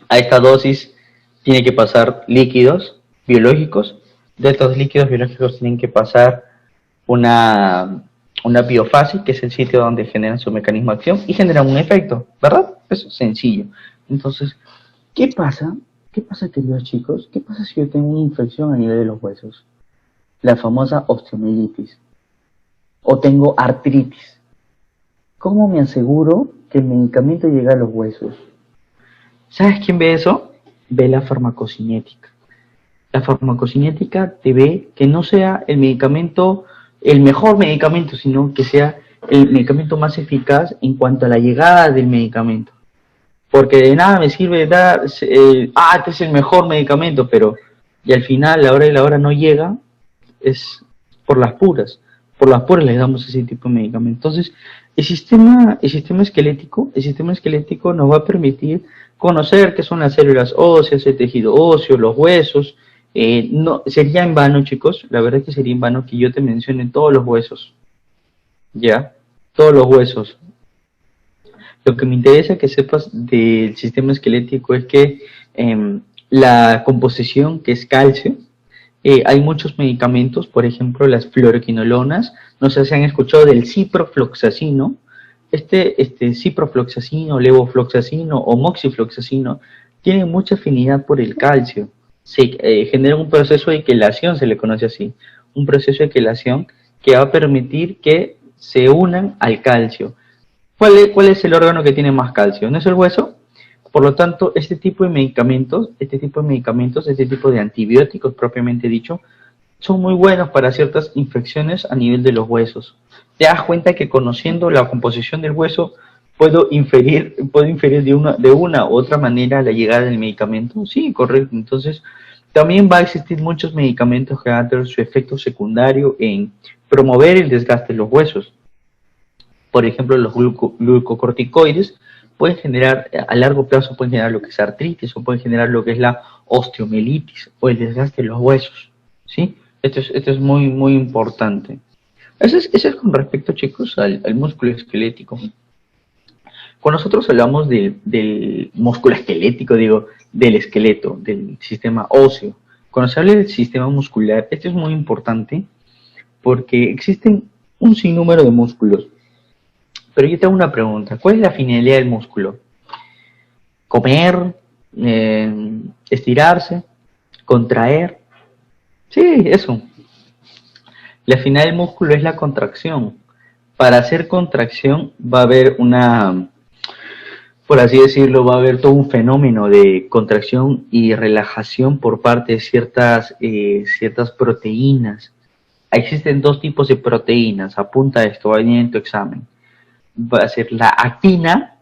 A esta dosis tiene que pasar líquidos biológicos. De estos líquidos biológicos tienen que pasar una biofase, que es el sitio donde generan su mecanismo de acción y generan un efecto, ¿verdad? Eso es sencillo. Entonces, ¿qué pasa? ¿Qué pasa, queridos chicos? ¿Qué pasa si yo tengo una infección a nivel de los huesos? La famosa osteomielitis. O tengo artritis. ¿Cómo me aseguro que el medicamento llega a los huesos? ¿Sabes quién ve eso? Ve la farmacocinética. La farmacocinética te ve que no sea el medicamento, el mejor medicamento, sino que sea el medicamento más eficaz en cuanto a la llegada del medicamento. Porque de nada me sirve dar, este es el mejor medicamento, pero y al final, la hora de la hora no llega, es por las puras. Por las puras les damos ese tipo de medicamento. Entonces, el sistema esquelético nos va a permitir conocer qué son las células óseas, el tejido óseo, los huesos. No, sería en vano, chicos, la verdad es que sería en vano que yo te mencione todos los huesos. ¿Ya? Todos los huesos. Lo que me interesa que sepas del sistema esquelético es que la composición, que es calcio, hay muchos medicamentos, por ejemplo las fluoroquinolonas, no sé si han escuchado del ciprofloxacino. Ciprofloxacino, levofloxacino o moxifloxacino tiene mucha afinidad por el calcio. Se genera un proceso de quelación, se le conoce así, un proceso de quelación que va a permitir que se unan al calcio. ¿Cuál es el órgano que tiene más calcio? ¿No es el hueso? Por lo tanto, este tipo de medicamentos, este tipo de antibióticos propiamente dicho, son muy buenos para ciertas infecciones a nivel de los huesos. Te das cuenta que conociendo la composición del hueso puedo inferir de una u otra manera la llegada del medicamento. Sí, correcto. Entonces, también va a existir muchos medicamentos que van a tener su efecto secundario en promover el desgaste de los huesos. Por ejemplo, los glucocorticoides pueden generar, a largo plazo pueden generar lo que es artritis o pueden generar lo que es la osteomielitis o el desgaste de los huesos, ¿sí? Esto es muy importante. Eso es con respecto, chicos, al músculo esquelético. Cuando nosotros hablamos del músculo esquelético, digo, del esqueleto, del sistema óseo, cuando se habla del sistema muscular, esto es muy importante porque existen un sinnúmero de músculos. Pero yo te hago una pregunta, ¿cuál es la finalidad del músculo? ¿Comer? ¿Estirarse? ¿Contraer? Sí, eso. La finalidad del músculo es la contracción. Para hacer contracción va a haber por así decirlo, va a haber todo un fenómeno de contracción y relajación por parte de ciertas proteínas. Existen dos tipos de proteínas, apunta esto, va a venir en tu examen. Va a ser la actina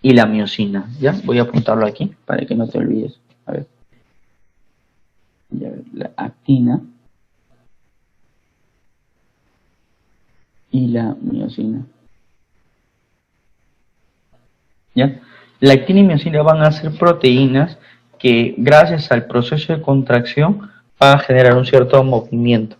y la miosina. ¿Ya? Voy a apuntarlo aquí para que no te olvides. A ver. La actina y la miosina. ¿Ya? La actina y miosina van a ser proteínas que gracias al proceso de contracción va a generar un cierto movimiento.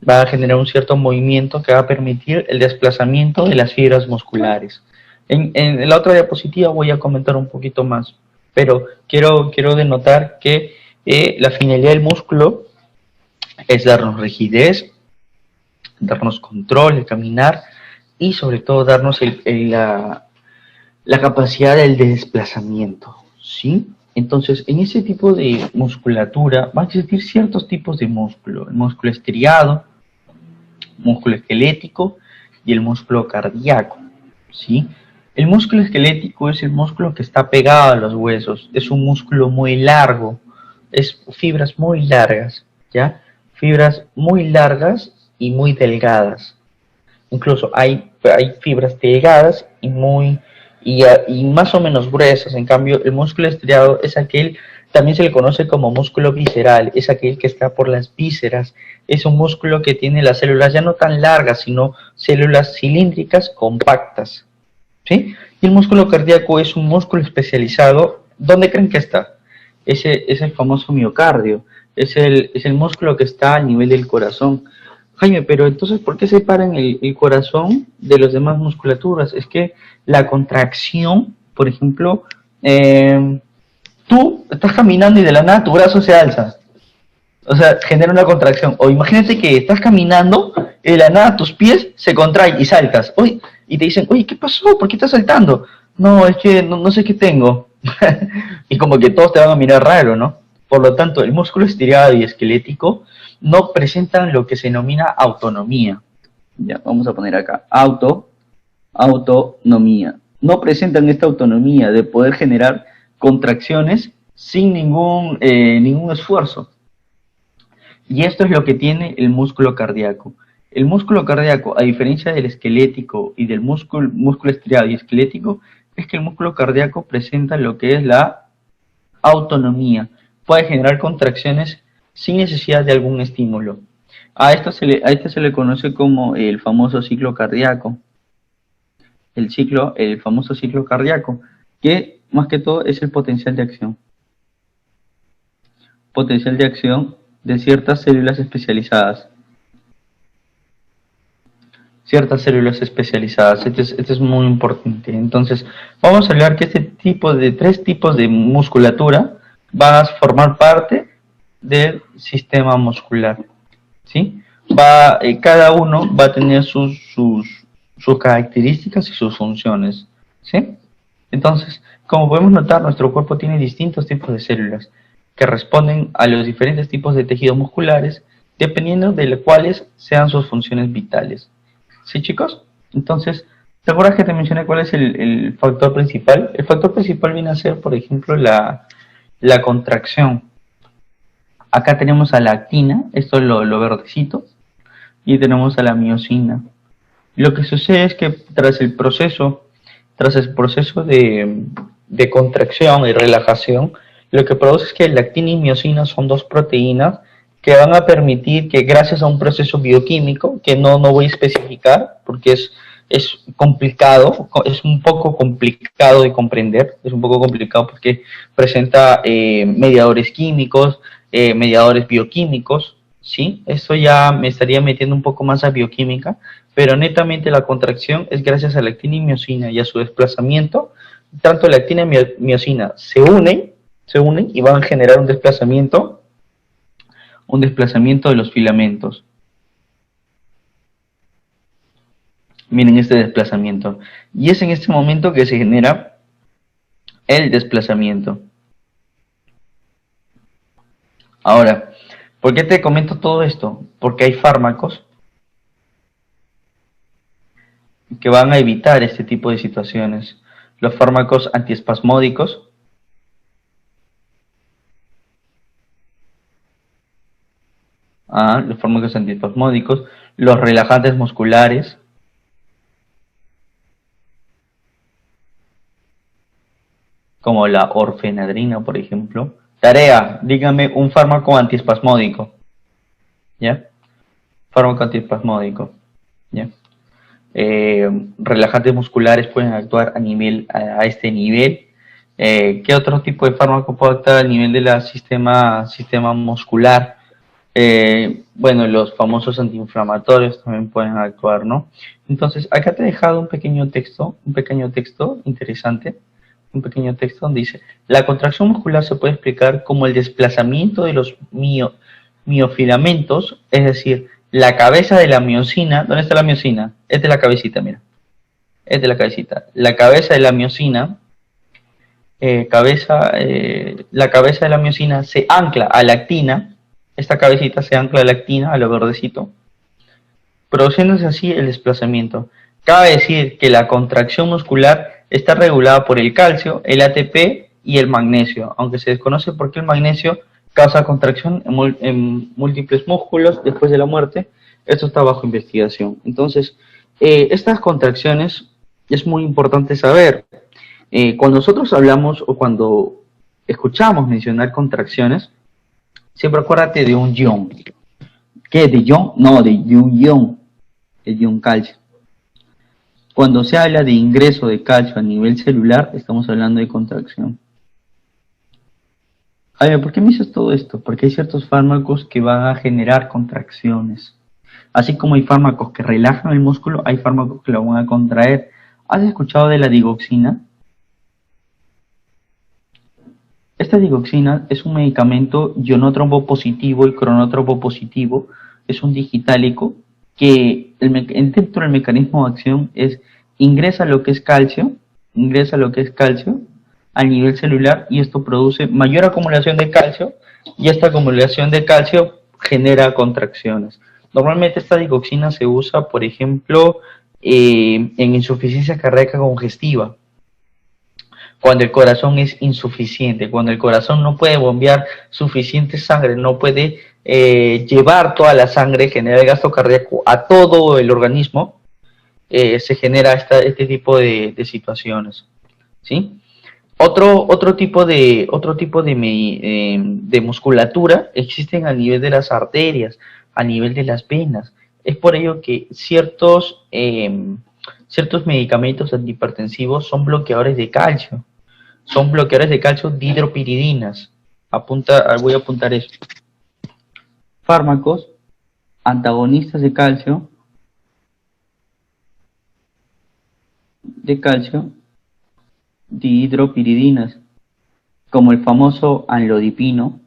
Va a generar un cierto movimiento que va a permitir el desplazamiento de las fibras musculares. En la otra diapositiva voy a comentar un poquito más, pero quiero denotar que la finalidad del músculo es darnos rigidez, darnos control, el caminar y sobre todo darnos la capacidad del desplazamiento, ¿sí? Entonces, en ese tipo de musculatura van a existir ciertos tipos de músculo: el músculo estriado, músculo esquelético y el músculo cardíaco, ¿sí? El músculo esquelético es el músculo que está pegado a los huesos, es un músculo muy largo, es fibras muy largas, ¿ya? Fibras muy largas y muy delgadas. Incluso hay fibras delgadas y más o menos gruesas. En cambio, el músculo estriado es aquel, también se le conoce como músculo visceral, es aquel que está por las vísceras. Es un músculo que tiene las células ya no tan largas, sino células cilíndricas compactas, ¿sí? Y el músculo cardíaco es un músculo especializado. ¿Dónde creen que está? Ese es el famoso miocardio, es el músculo que está al nivel del corazón. Jaime, pero entonces, ¿por qué separan el corazón de las demás musculaturas? Es que la contracción, por ejemplo, tú estás caminando y de la nada tu brazo se alza. O sea, genera una contracción. O imagínate que estás caminando y de la nada tus pies se contraen y saltas. Uy, y te dicen, oye, ¿qué pasó? ¿Por qué estás saltando? No, es que no sé qué tengo. Y como que todos te van a mirar raro, ¿no? Por lo tanto, el músculo estriado y esquelético no presentan lo que se denomina autonomía. Ya, vamos a poner acá, autonomía. No presentan esta autonomía de poder generar contracciones sin ningún esfuerzo. Y esto es lo que tiene el músculo cardíaco. El músculo cardíaco, a diferencia del esquelético y del músculo estriado y esquelético, es que el músculo cardíaco presenta lo que es la autonomía. Puede generar contracciones sin necesidad de algún estímulo. A esto se le conoce como el famoso ciclo cardíaco. El famoso ciclo cardíaco, que más que todo es el potencial de acción. Potencial de acción de ciertas células especializadas. Este es muy importante. Entonces, vamos a hablar que tres tipos de musculatura van a formar parte del sistema muscular, ¿sí? Cada uno va a tener sus características y sus funciones, ¿sí? Entonces, como podemos notar, nuestro cuerpo tiene distintos tipos de células que responden a los diferentes tipos de tejidos musculares dependiendo de los cuales sean sus funciones vitales. ¿Sí, chicos? Entonces, ¿te acuerdas que te mencioné cuál es el factor principal? El factor principal viene a ser, por ejemplo, la contracción. Acá tenemos a la actina, esto es lo verdecito, y tenemos a la miosina. Lo que sucede es que tras el proceso de contracción y relajación, lo que produce es que la actina y miosina son dos proteínas que van a permitir que, gracias a un proceso bioquímico, que no voy a especificar porque es complicado, es un poco complicado de comprender, es un poco complicado porque presenta mediadores químicos, mediadores bioquímicos, ¿sí? Eso ya me estaría metiendo un poco más a bioquímica, pero netamente la contracción es gracias a la actina y miosina y a su desplazamiento. Tanto la actina y miosina se unen y van a generar un desplazamiento de los filamentos. Miren este desplazamiento. Y es en este momento que se genera el desplazamiento. Ahora, ¿por qué te comento todo esto? Porque hay fármacos que van a evitar este tipo de situaciones. Los fármacos antiespasmódicos, los relajantes musculares, como la orfenadrina, por ejemplo. Tarea, dígame un fármaco antiespasmódico. ¿Ya? Fármaco antiespasmódico. ¿Ya? Relajantes musculares pueden actuar a este nivel. ¿Qué otro tipo de fármaco puede actuar a nivel del sistema muscular? Bueno, los famosos antiinflamatorios también pueden actuar, ¿no? Entonces, acá te he dejado un pequeño texto interesante, un pequeño texto donde dice, la contracción muscular se puede explicar como el desplazamiento de los miofilamentos, es decir, la cabeza de la miocina. ¿Dónde está la miocina? Esta es la cabecita, mira. Esta es la cabecita. La cabeza de la miocina, la cabeza de la miocina se ancla a la actina. Esta cabecita se ancla a la actina, a lo verdecito, produciéndose así el desplazamiento. Cabe decir que la contracción muscular está regulada por el calcio, el ATP y el magnesio, aunque se desconoce por qué el magnesio causa contracción en múltiples músculos después de la muerte. Esto está bajo investigación. Entonces, estas contracciones es muy importante saber. Cuando nosotros hablamos o cuando escuchamos mencionar contracciones, siempre acuérdate de un ion. ¿Qué? ¿De ion? No, de un ion. El ion calcio. Cuando se habla de ingreso de calcio a nivel celular, estamos hablando de contracción. A ver, ¿por qué me dices todo esto? Porque hay ciertos fármacos que van a generar contracciones. Así como hay fármacos que relajan el músculo, hay fármacos que lo van a contraer. ¿Has escuchado de la digoxina? Esta digoxina es un medicamento ionotrombo positivo y cronotrombo positivo. Es un digitálico que dentro del mecanismo de acción es ingresa lo que es calcio a nivel celular, y esto produce mayor acumulación de calcio, y esta acumulación de calcio genera contracciones. Normalmente esta digoxina se usa, por ejemplo, en insuficiencia cardíaca congestiva, cuando el corazón es insuficiente, cuando el corazón no puede bombear suficiente sangre, no puede llevar toda la sangre, generar el gasto cardíaco a todo el organismo, se genera este tipo de situaciones, ¿sí? Otro tipo de musculatura existen a nivel de las arterias, a nivel de las venas. Es por ello que ciertos medicamentos antihipertensivos son bloqueadores de calcio. Son bloqueadores de calcio dihidropiridinas. Voy a apuntar eso. Fármacos antagonistas de calcio dihidropiridinas, como el famoso amlodipino,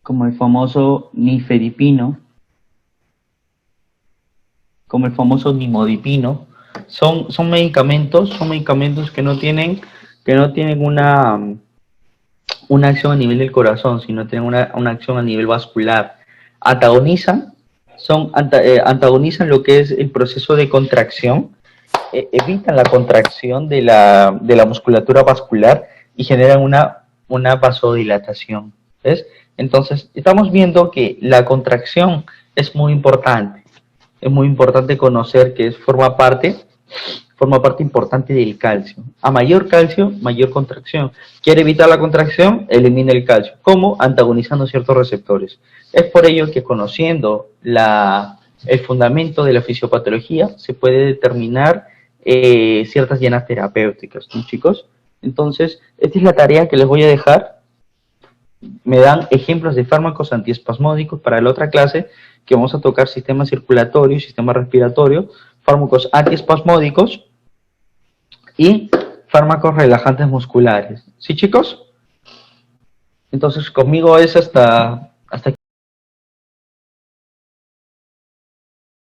como el famoso nifedipino, como el famoso nimodipino. Son medicamentos que no tienen una acción a nivel del corazón, sino tienen una acción a nivel vascular. Antagonizan lo que es el proceso de contracción, evitan la contracción de la musculatura vascular y generan una vasodilatación. ¿Ves? Entonces, estamos viendo que la contracción es muy importante. Es muy importante conocer que forma parte importante del calcio. A mayor calcio, mayor contracción. ¿Quiere evitar la contracción? Elimina el calcio. ¿Cómo? Antagonizando ciertos receptores. Es por ello que conociendo el fundamento de la fisiopatología se puede determinar ciertas llenas terapéuticas, ¿no, chicos? Entonces, esta es la tarea que les voy a dejar. Me dan ejemplos de fármacos antiespasmódicos para la otra clase, que vamos a tocar sistema circulatorio, sistema respiratorio, fármacos antiespasmódicos y fármacos relajantes musculares. ¿Sí, chicos? Entonces, conmigo es hasta